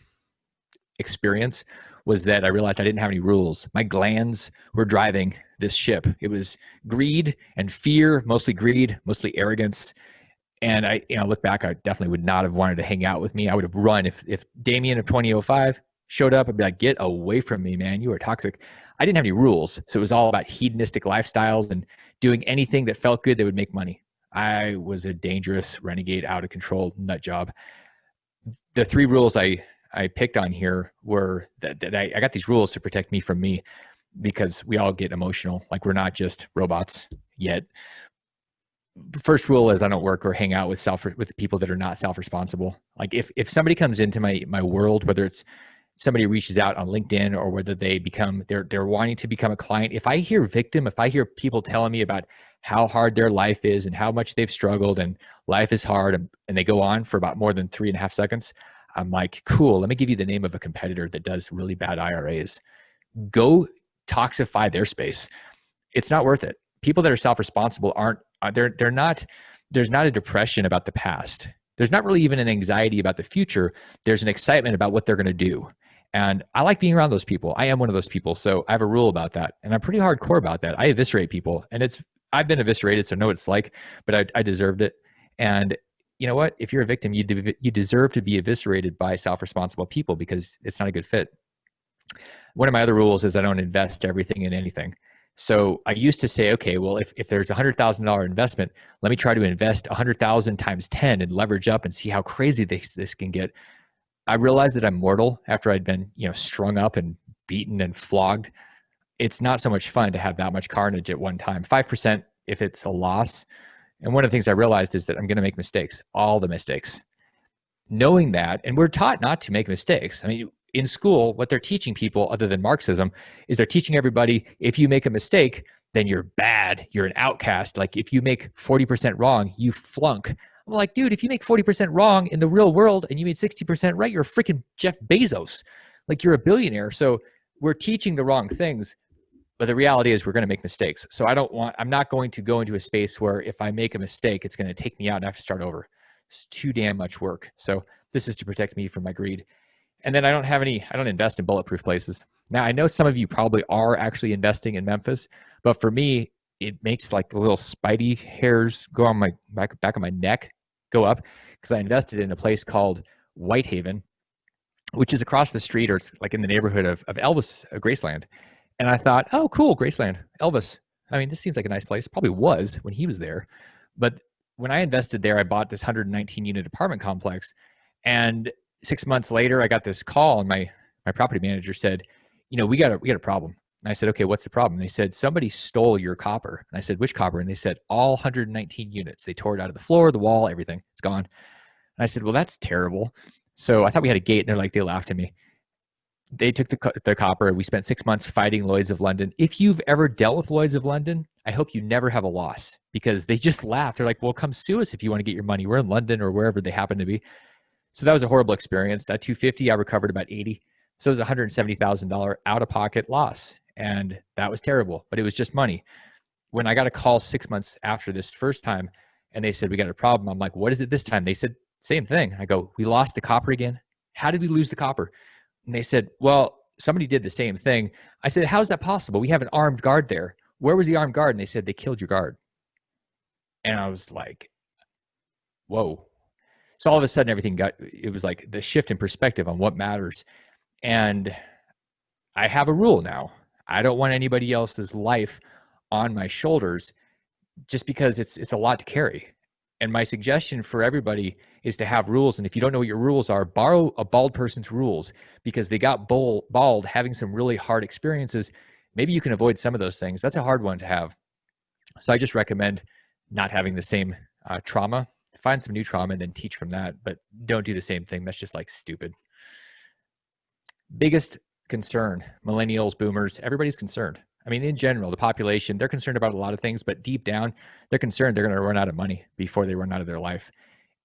experience was that I realized I didn't have any rules. My glands were driving this ship. It was greed and fear, mostly greed, mostly arrogance. And I look back, I definitely would not have wanted to hang out with me. I would have run. If Damion of 2005 showed up, I'd be like, get away from me, man. You are toxic. I didn't have any rules. So it was all about hedonistic lifestyles and doing anything that felt good that would make money. I was a dangerous, renegade, out of control nut job. The 3 rules I picked on here were that I got these rules to protect me from me, because we all get emotional. Like, we're not just robots yet. First rule is I don't work or hang out with people that are not self-responsible. Like, if somebody comes into my world, whether it's somebody reaches out on LinkedIn or whether they're wanting to become a client, if I hear victim, if I hear people telling me about how hard their life is and how much they've struggled and life is hard, and they go on for about more than 3.5 seconds, I'm like, cool, let me give you the name of a competitor that does really bad IRAs. Go toxify their space. It's not worth it. People that are self-responsible there's not a depression about the past. There's not really even an anxiety about the future. There's an excitement about what they're going to do. And I like being around those people. I am one of those people. So I have a rule about that. And I'm pretty hardcore about that. I eviscerate people. And I've been eviscerated, so I know what it's like, but I deserved it. And you know what? If you're a victim, you deserve to be eviscerated by self-responsible people because it's not a good fit. One of my other rules is I don't invest everything in anything. So I used to say, okay, well, if there's $100,000 investment, let me try to invest 100,000 times 10 and leverage up and see how crazy this can get. I realized that I'm mortal after I'd been, strung up and beaten and flogged. It's not so much fun to have that much carnage at one time. 5% if it's a loss. And one of the things I realized is that I'm going to make mistakes, all the mistakes. Knowing that, and we're taught not to make mistakes. I mean, in school, what they're teaching people, other than Marxism, is they're teaching everybody, if you make a mistake, then you're bad. You're an outcast. Like if you make 40% wrong, you flunk. I'm like, dude, if you make 40% wrong in the real world and you made 60% right, you're a freaking Jeff Bezos. Like you're a billionaire. So we're teaching the wrong things, but the reality is we're going to make mistakes. So I'm not going to go into a space where if I make a mistake, it's going to take me out and I have to start over. It's too damn much work. So this is to protect me from my greed. And then I don't invest in bulletproof places. Now I know some of you probably are actually investing in Memphis, but for me, it makes like the little spidey hairs go on my back of my neck go up because I invested in a place called Whitehaven, which is across the street, or it's like in the neighborhood of Elvis, Graceland. And I thought, oh, cool, Graceland, Elvis. I mean, this seems like a nice place. Probably was when he was there. But when I invested there, I bought this 119 unit apartment complex. And 6 months later, I got this call and my property manager said, we got a problem. And I said, okay, what's the problem? And they said, somebody stole your copper. And I said, which copper? And they said, all 119 units. They tore it out of the floor, the wall, everything. It's gone. And I said, well, that's terrible. So I thought we had a gate, and they laughed at me. They took the copper. We spent 6 months fighting Lloyd's of London. If you've ever dealt with Lloyd's of London, I hope you never have a loss because they just laugh. They're like, well, come sue us if you want to get your money. We're in London or wherever they happen to be. So that was a horrible experience. That 250, I recovered about 80. So it was $170,000 out-of-pocket loss. And that was terrible, but it was just money. When I got a call 6 months after this first time and they said, we got a problem. I'm like, what is it this time? They said, same thing. I go, we lost the copper again. How did we lose the copper? And they said, well, somebody did the same thing. I said, how's that possible? We have an armed guard there. Where was the armed guard? And they said, they killed your guard. And I was like, whoa. So all of a sudden it was like the shift in perspective on what matters. And I have a rule now. I don't want anybody else's life on my shoulders just because it's a lot to carry. And my suggestion for everybody is to have rules. And if you don't know what your rules are, borrow a bald person's rules because they got bald having some really hard experiences. Maybe you can avoid some of those things. That's a hard one to have. So I just recommend not having the same trauma. Find some new trauma and then teach from that, but don't do the same thing. That's just like stupid. Biggest concern, millennials, boomers, everybody's concerned. I mean, in general, the population, they're concerned about a lot of things, but deep down, they're concerned they're going to run out of money before they run out of their life.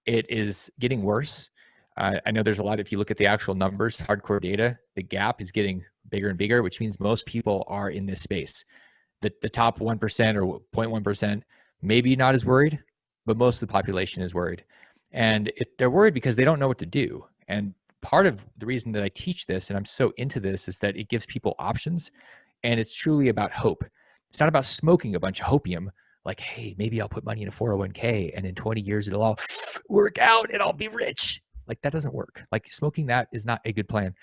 It is getting worse. I know there's a lot, if you look at the actual numbers, hardcore data, the gap is getting bigger and bigger, which means most people are in this space. The top 1% or 0.1%, maybe not as worried, but most of the population is worried. And they're worried because they don't know what to do. And part of the reason that I teach this and I'm so into this is that it gives people options, and it's truly about hope. It's not about smoking a bunch of hopium like, hey, maybe I'll put money in a 401k and in 20 years it'll all work out and I'll be rich. Like that doesn't work. Like smoking that is not a good plan.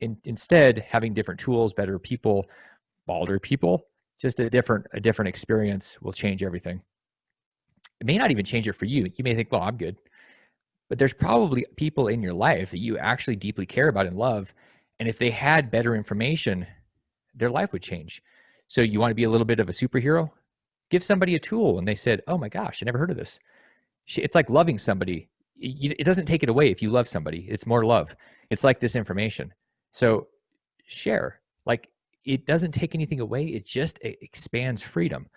Instead, having different tools, better people, balder people, just a different experience will change everything. It may not even change it for you. You may think, well, I'm good. But there's probably people in your life that you actually deeply care about and love. And if they had better information, their life would change. So you want to be a little bit of a superhero? Give somebody a tool and they said, oh my gosh, I never heard of this. It's like loving somebody. It doesn't take it away if you love somebody. It's more love. It's like this information. So share. Like it doesn't take anything away. It just expands freedom.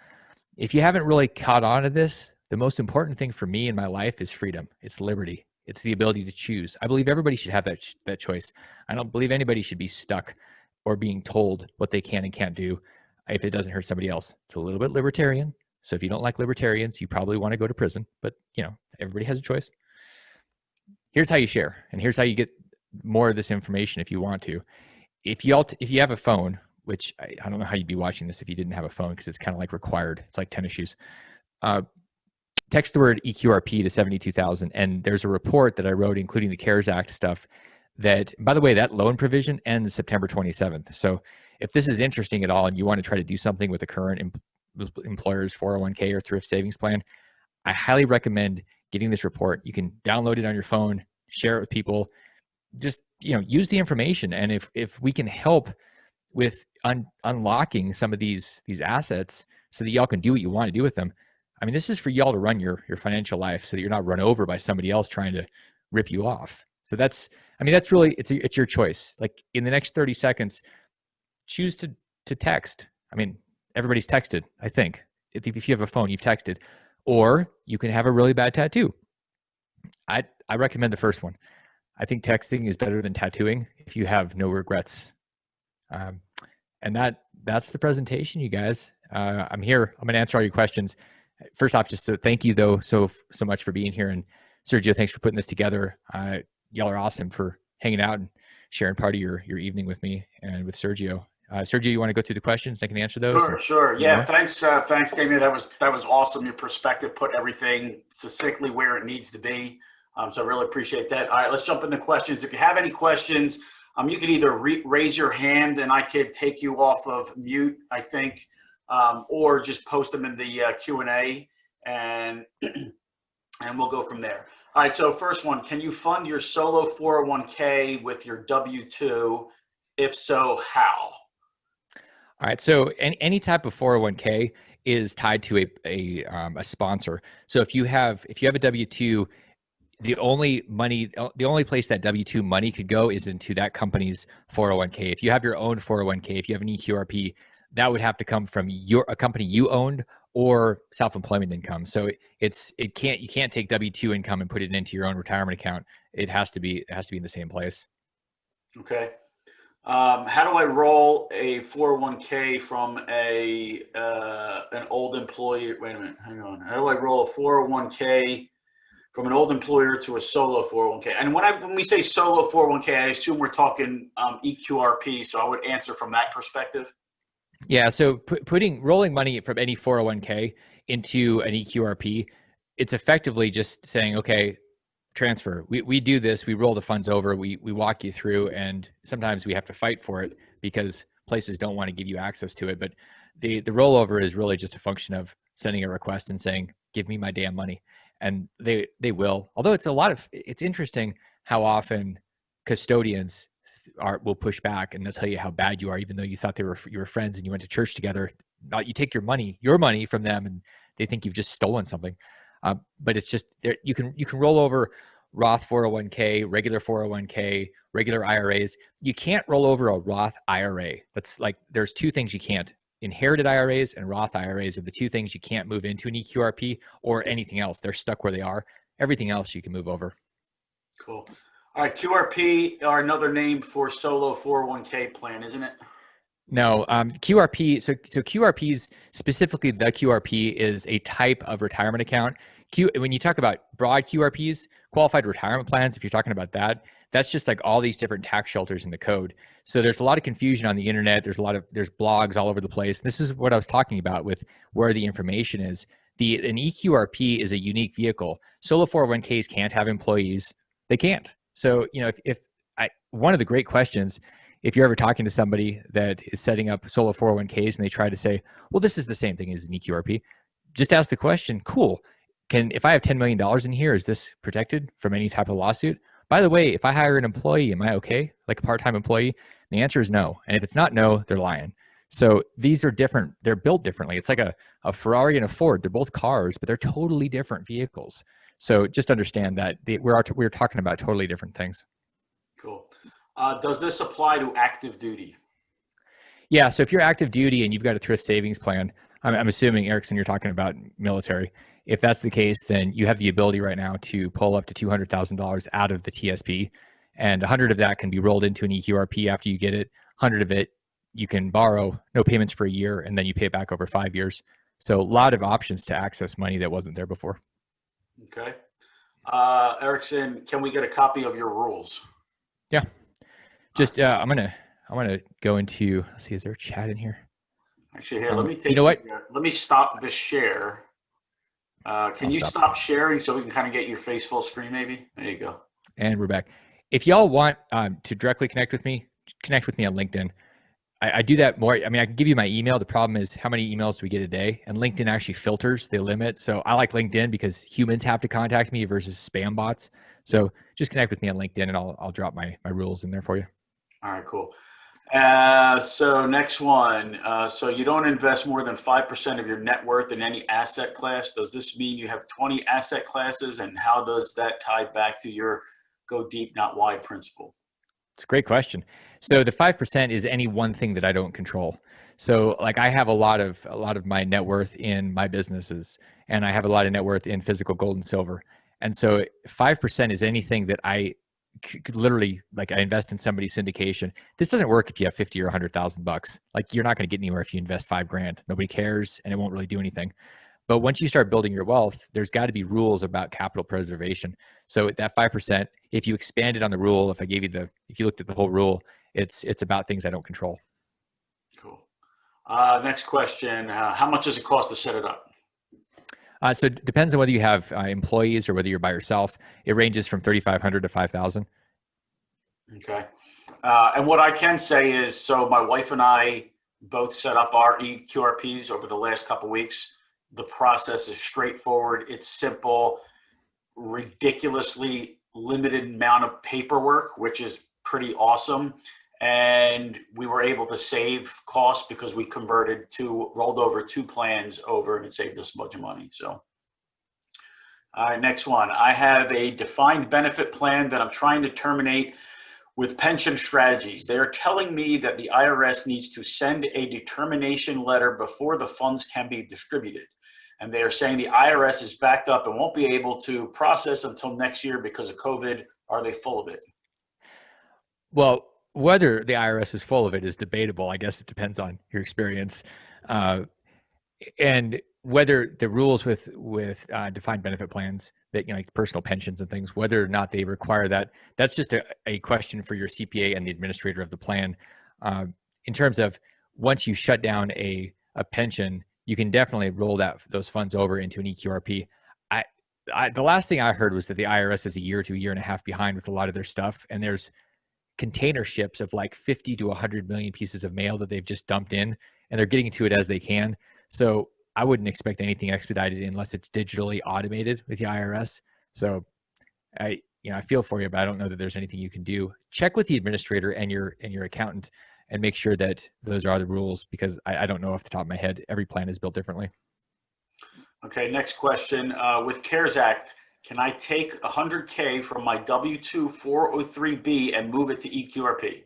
If you haven't really caught on to this, the most important thing for me in my life is freedom. It's liberty. It's the ability to choose. I believe everybody should have that choice. I don't believe anybody should be stuck or being told what they can and can't do if it doesn't hurt somebody else. It's a little bit libertarian. So if you don't like libertarians, you probably want to go to prison, but everybody has a choice. Here's how you share, and here's how you get more of this information if you want to. If you have a phone, which I don't know how you'd be watching this if you didn't have a phone, because it's kind of like required. It's like tennis shoes. Text the word eQRP to 72,000. And there's a report that I wrote, including the CARES Act stuff, that, by the way, that loan provision ends September 27th. So if this is interesting at all and you want to try to do something with the current employer's 401k or thrift savings plan, I highly recommend getting this report. You can download it on your phone, share it with people, just, use the information. And if we can help with unlocking some of these assets so that y'all can do what you want to do with them. I mean, this is for y'all to run your financial life so that you're not run over by somebody else trying to rip you off. So that's really, it's your choice. Like in the next 30 seconds, choose to text. I mean, everybody's texted, I think. If you have a phone, you've texted. Or you can have a really bad tattoo. I recommend the first one. I think texting is better than tattooing if you have no regrets. And that's the presentation, you guys. I'm here. I'm going to answer all your questions. First off, just to thank you though so much for being here. And Sergio, thanks for putting this together. Y'all are awesome for hanging out and sharing part of your evening with me and with Sergio. Sergio, you want to go through the questions? I can answer those. Sure. Yeah. Thanks, Damion. That was awesome. Your perspective put everything succinctly where it needs to be. So I really appreciate that. All right, let's jump into questions. If you have any questions, you can either raise your hand and I could take you off of mute, I think, or just post them in the Q&A and we'll go from there. All right, so first one, can you fund your solo 401k with your W-2? If so, how? All right, so any type of 401k is tied to a sponsor. So if you have a W-2, the only place that W-2 money could go is into that company's 401k. If you have your own 401k, if you have an eQRP, that would have to come from a company you owned or self-employment income. So you can't take W-2 income and put it into your own retirement account. It has to be in the same place. Okay. How do I roll a 401k from an old employee? Wait a minute, hang on. How do I roll a 401k from an old employer to a solo 401k? And when we say solo 401k, I assume we're talking eQRP. So I would answer from that perspective. Yeah. So rolling money from any 401k into an eQRP, it's effectively just saying, okay, transfer. We do this. We roll the funds over. We walk you through, and sometimes we have to fight for it because places don't want to give you access to it. But the rollover is really just a function of sending a request and saying, "Give me my damn money," and they will. Although it's interesting how often custodians will push back and they'll tell you how bad you are, even though you thought you were friends and you went to church together. You take your money from them, and they think you've just stolen something. But it's just you can roll over Roth 401k, regular 401k, regular IRAs. You can't roll over a Roth IRA. That's like, there's two things you can't. Inherited IRAs and Roth IRAs are the two things you can't move into an eQRP or anything else. They're stuck where they are. Everything else you can move over. Cool. All right, QRP are another name for solo 401k plan, isn't it? No, QRP. So QRPs, specifically the QRP, is a type of retirement account. When you talk about broad QRPs, qualified retirement plans, if you're talking about that, that's just like all these different tax shelters in the code. So there's a lot of confusion on the internet. There's blogs all over the place. This is what I was talking about with where the information is. An eQRP is a unique vehicle. Solo 401ks can't have employees. They can't. So, one of the great questions, if you're ever talking to somebody that is setting up solo 401ks and they try to say, well, this is the same thing as an eQRP, just ask the question, cool. If I have $10 million in here, is this protected from any type of lawsuit? By the way, if I hire an employee, am I okay? Like a part-time employee? The answer is no. And if it's not no, they're lying. So these are different. They're built differently. It's like a Ferrari and a Ford. They're both cars, but they're totally different vehicles. So just understand that we're talking about totally different things. Cool. Does this apply to active duty? Yeah. So if you're active duty and you've got a thrift savings plan, I'm assuming, Erickson, you're talking about military. If that's the case, then you have the ability right now to pull up to $200,000 out of the TSP, and 100 of that can be rolled into an eQRP after you get it. 100 of it you can borrow, no payments for a year, and then you pay it back over 5 years. So a lot of options to access money that wasn't there before. Okay. Erickson, can we get a copy of your rules? Yeah. Just I'm gonna go into. Let's see, is there a chat in here? Actually, here, let me You know take. what? Let me stop this share. Can I'll you stop. stop sharing so we can kind of get your face full screen? Maybe. There you go. And we're back. If y'all want to directly connect with me on LinkedIn. I do that more. I mean, I can give you my email. The problem is how many emails do we get a day? And LinkedIn actually filters the limit. So I like LinkedIn because humans have to contact me versus spam bots. So just connect with me on LinkedIn and I'll drop my rules in there for you. All right, cool. So next one. So you don't invest more than 5% of your net worth in any asset class. Does this mean you have 20 asset classes? And how does that tie back to your go deep, not wide principle? It's a great question. So the 5% is any one thing that I don't control. So like I have a lot of my net worth in my businesses, and I have a lot of net worth in physical gold and silver. And so 5% is anything that I could literally, like I invest in somebody's syndication. This doesn't work if you have 50 or $100,000. Like you're not going to get anywhere if you invest $5,000. Nobody cares, and it won't really do anything. But once you start building your wealth, there's got to be rules about capital preservation. So that 5%, if you expanded on the rule, if you looked at the whole rule, it's about things I don't control. Cool. Next question. How much does it cost to set it up? So it depends on whether you have employees or whether you're by yourself. It ranges from 3,500 to 5,000. Okay. And what I can say is, so my wife and I both set up our eQRPs over the last couple of weeks. The process is straightforward. It's simple, ridiculously limited amount of paperwork, which is pretty awesome. And we were able to save costs because we rolled over 2 plans over, and it saved us a bunch of money. So, all right, next one. I have a defined benefit plan that I'm trying to terminate with pension strategies. They are telling me that the IRS needs to send a determination letter before the funds can be distributed. And they are saying the IRS is backed up and won't be able to process until next year because of COVID. Are they full of it? Well, whether the IRS is full of it is debatable. I guess it depends on your experience. And whether the rules with defined benefit plans that, you know, like personal pensions and things, whether or not they require that, that's just a question for your CPA and the administrator of the plan. In terms of once you shut down a pension, you can definitely roll those funds over into an eQRP. The last thing I heard was that the IRS is a year to a year and a half behind with a lot of their stuff, and there's container ships of like 50 to 100 million pieces of mail that they've just dumped in, and they're getting to it as they can. So I wouldn't expect anything expedited unless it's digitally automated with the IRS. So I feel for you, but I don't know that there's anything you can do. Check with the administrator and your accountant and make sure that those are the rules, because I don't know off the top of my head. Every plan is built differently. Okay, next question. With CARES Act, can I take 100K from my W-2 403B and move it to eQRP?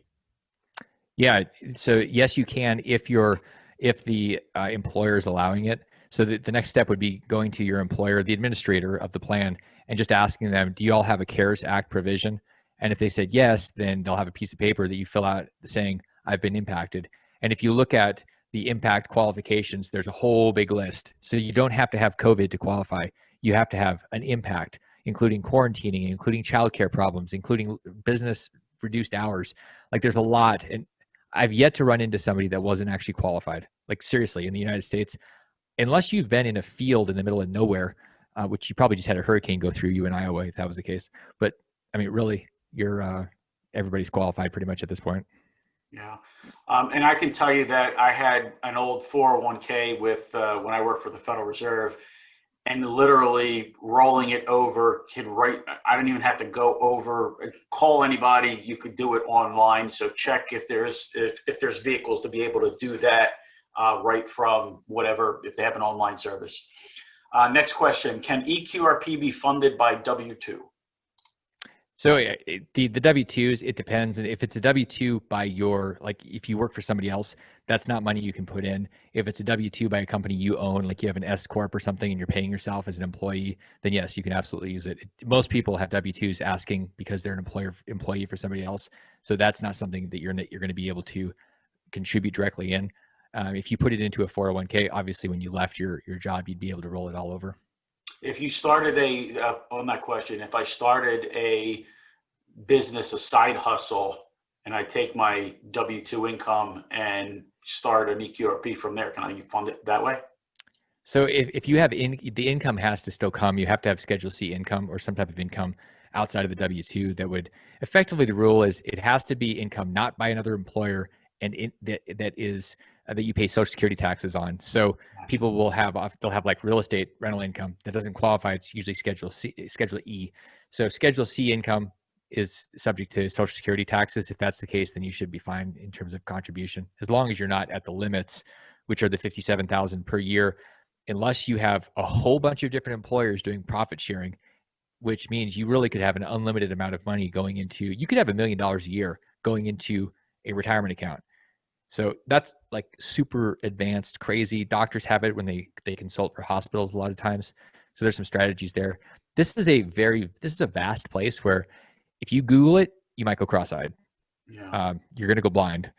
Yeah. So yes, you can if the employer is allowing it. So the next step would be going to your employer, the administrator of the plan, and just asking them, do you all have a CARES Act provision? And if they said yes, then they'll have a piece of paper that you fill out saying, I've been impacted. And if you look at the impact qualifications, there's a whole big list. So you don't have to have COVID to qualify. You have to have an impact, including quarantining, including childcare problems, including business reduced hours. Like there's a lot. And I've yet to run into somebody that wasn't actually qualified. Like seriously, in the United States, unless you've been in a field in the middle of nowhere, which you probably just had a hurricane go through you in Iowa, if that was the case. But I mean, really, everybody's qualified pretty much at this point. Yeah. And I can tell you that I had an old 401k with when I worked for the Federal Reserve, and literally rolling it over I don't even have to go over, call anybody. You could do it online. So check if there's vehicles to be able to do that right from whatever, if they have an online service. Next question. Can eQRP be funded by W-2? So the W-2s, it depends. And if it's a W-2 by like if you work for somebody else, that's not money you can put in. If it's a W-2 by a company you own, like you have an S Corp or something and you're paying yourself as an employee, then yes, you can absolutely use it. Most people have W-2s asking because they're an employee for somebody else. So that's not something that you're going to be able to contribute directly in. If you put it into a 401k, obviously when you left your job, you'd be able to roll it all over. If you started on that question, if I started a business a side hustle and I take my W-2 income and start an eQRP from there? Can I fund it that way? So if you have the income has to still come, you have to have Schedule C income or some type of income outside of the W-2 that would effectively, the rule is it has to be income not by another employer and that you pay Social Security taxes on. So people will they'll have like real estate rental income that doesn't qualify. It's usually Schedule E. So Schedule C income is subject to Social Security taxes. If that's the case, then you should be fine in terms of contribution, as long as you're not at the limits, which are the $57,000 per year, unless you have a whole bunch of different employers doing profit sharing, which means you really could have an unlimited amount of money going into, you could have $1 million a year going into a retirement account. So that's like super advanced, crazy. Doctors have it when they consult for hospitals a lot of times. So there's some strategies there. This is a vast place where if you Google it, you might go cross-eyed. Yeah. You're going to go blind.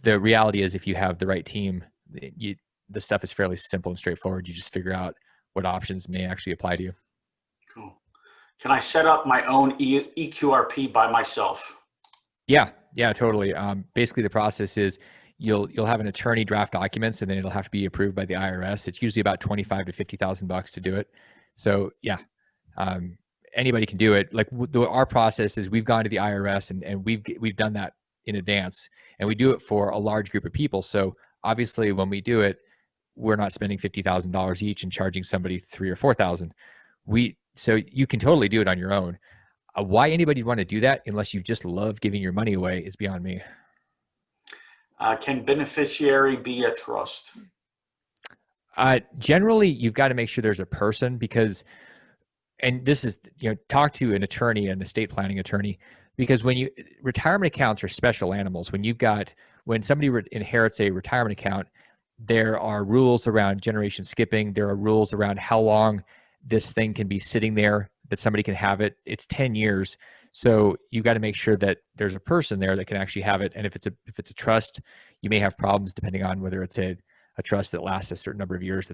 The reality is if you have the right team, the stuff is fairly simple and straightforward. You just figure out what options may actually apply to you. Cool. Can I set up my own eQRP by myself? Yeah, totally. Basically, the process is you'll have an attorney draft documents, and then it'll have to be approved by the IRS. It's usually about $25,000 to $50,000 to do it. So yeah, anybody can do it. Like our process is we've gone to the IRS and we've done that in advance, and we do it for a large group of people. So obviously, when we do it, we're not spending $50,000 each and charging somebody $3,000 or $4,000. So you can totally do it on your own. Why anybody would want to do that, unless you just love giving your money away, is beyond me. Can beneficiary be a trust? Generally, you've got to make sure there's a person, because, and this is, talk to an attorney, an estate planning attorney, because retirement accounts are special animals. When somebody inherits a retirement account, there are rules around generation skipping. There are rules around how long this thing can be sitting there, that somebody can have it. It's 10 years. So you got to make sure that there's a person there that can actually have it. And if it's a trust, you may have problems depending on whether it's a trust that lasts a certain number of years.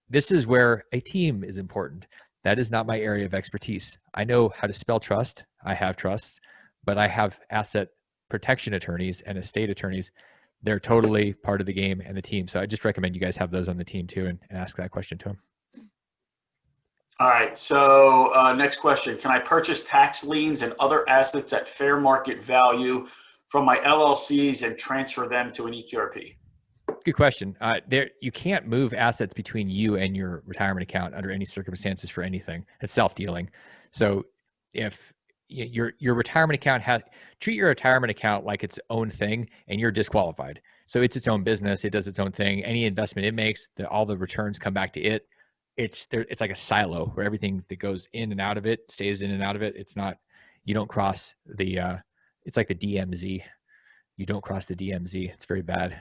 This is where a team is important. That is not my area of expertise. I know how to spell trust. I have trusts, but I have asset protection attorneys and estate attorneys. They're totally part of the game and the team. So I just recommend you guys have those on the team too, and ask that question to them. All right. So next question. Can I purchase tax liens and other assets at fair market value from my LLCs and transfer them to an eQRP? Good question. You can't move assets between you and your retirement account under any circumstances for anything. It's self-dealing. So if your retirement account treat your retirement account like its own thing, and you're disqualified. So it's its own business. It does its own thing. Any investment it makes, all the returns come back to it. It's like a silo where everything that goes in and out of it stays in and out of it. It's not, you don't cross it's like the DMZ. You don't cross the DMZ. It's very bad.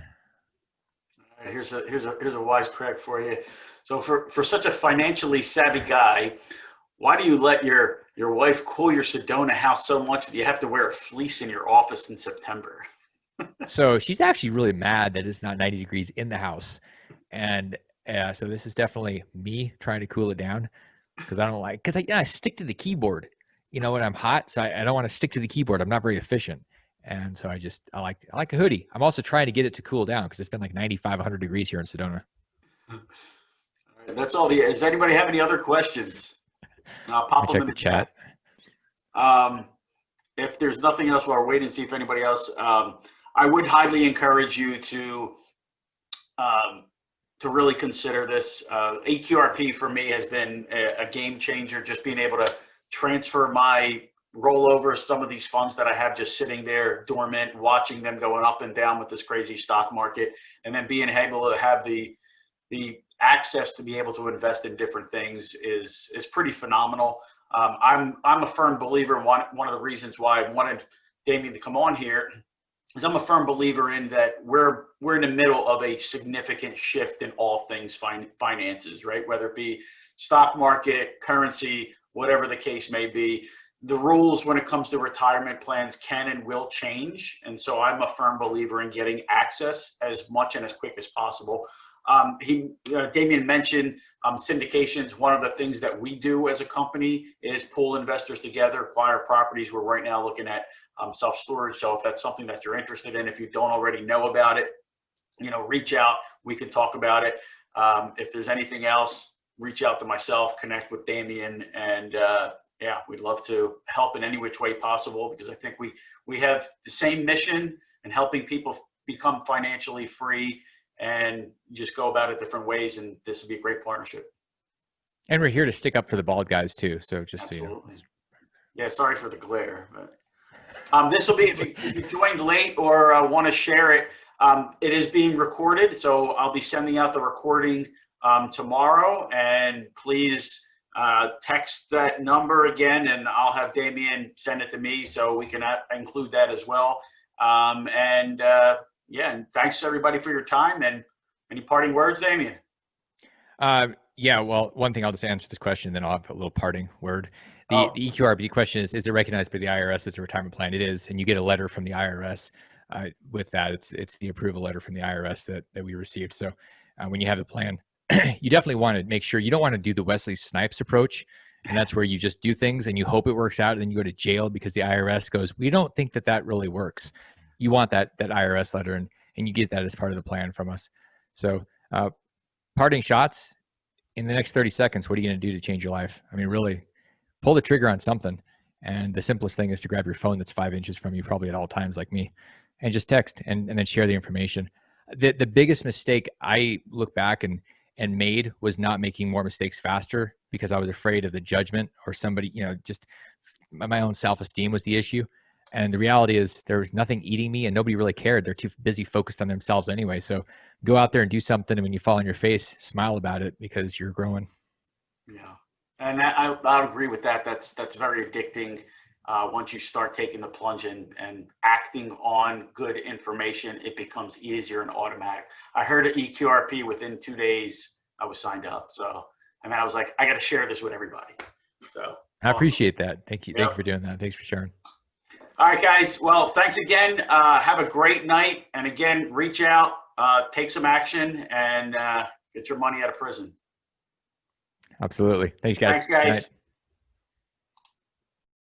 All right, here's a wise crack for you. So for such a financially savvy guy, why do you let your wife cool your Sedona house so much that you have to wear a fleece in your office in September? So she's actually really mad that it's not 90 degrees in the house. And so this is definitely me trying to cool it down, because I stick to the keyboard, when I'm hot. So I don't want to stick to the keyboard. I'm not very efficient. And so I like a hoodie. I'm also trying to get it to cool down, because it's been like 95, 100 degrees here in Sedona. All right, that's all. Does anybody have any other questions? I'll pop them in the chat. If there's nothing else, while we're waiting to see if anybody else, I would highly encourage you to really consider this. eQRP for me has been a game changer. Just being able to transfer my rollover, some of these funds that I have just sitting there dormant, watching them going up and down with this crazy stock market, and then being able to have the access to be able to invest in different things is pretty phenomenal. I'm a firm believer, and one of the reasons why I wanted Damion to come on here is I'm a firm believer in that we're in the middle of a significant shift in all things finances, right? Whether it be stock market, currency, whatever the case may be. The rules when it comes to retirement plans can and will change. And so I'm a firm believer in getting access as much and as quick as possible. Damion mentioned syndications. One of the things that we do as a company is pull investors together, acquire properties. We're right now looking at self-storage. So if that's something that you're interested in, if you don't already know about it, reach out. We can talk about it. If there's anything else, reach out to myself, connect with Damion, and we'd love to help in any which way possible, because I think we have the same mission in helping people become financially free, and just go about it different ways. And this would be a great partnership. And we're here to stick up for the bald guys too. So just Absolutely. so you know. Yeah, sorry for the glare, but this will be, if you joined late or want to share it, it is being recorded. So I'll be sending out the recording tomorrow, and please text that number again, and I'll have Damion send it to me so we can include that as well. And thanks everybody for your time. And any parting words, Damion? Well, one thing, I'll just answer this question, then I'll have a little parting word. The eQRP question is it recognized by the IRS as a retirement plan? It is, and you get a letter from the IRS with that. It's the approval letter from the IRS that we received. So when you have the plan, you definitely want to make sure you don't want to do the Wesley Snipes approach. And that's where you just do things and you hope it works out, and then you go to jail because the IRS goes, we don't think that really works. You want that IRS letter, and you get that as part of the plan from us. So parting shots in the next 30 seconds, what are you going to do to change your life? I mean, really pull the trigger on something. And the simplest thing is to grab your phone that's 5 inches from you, probably at all times, like me, and just text and then share the information. The biggest mistake I look back and made was not making more mistakes faster, because I was afraid of the judgment or somebody, just my own self-esteem was the issue. And the reality is there was nothing eating me, and nobody really cared. They're too busy focused on themselves anyway. So go out there and do something. And when you fall on your face, smile about it, because you're growing. Yeah. And I agree with that. That's very addicting. Once you start taking the plunge and acting on good information, it becomes easier and automatic. I heard of eQRP within 2 days. I was signed up. So, I was like, I got to share this with everybody. So I appreciate that. Thank you. Yep. Thank you for doing that. Thanks for sharing. All right, guys. Well, thanks again. Have a great night. And again, reach out, take some action, and get your money out of prison. Absolutely. Thanks, guys. Thanks, guys.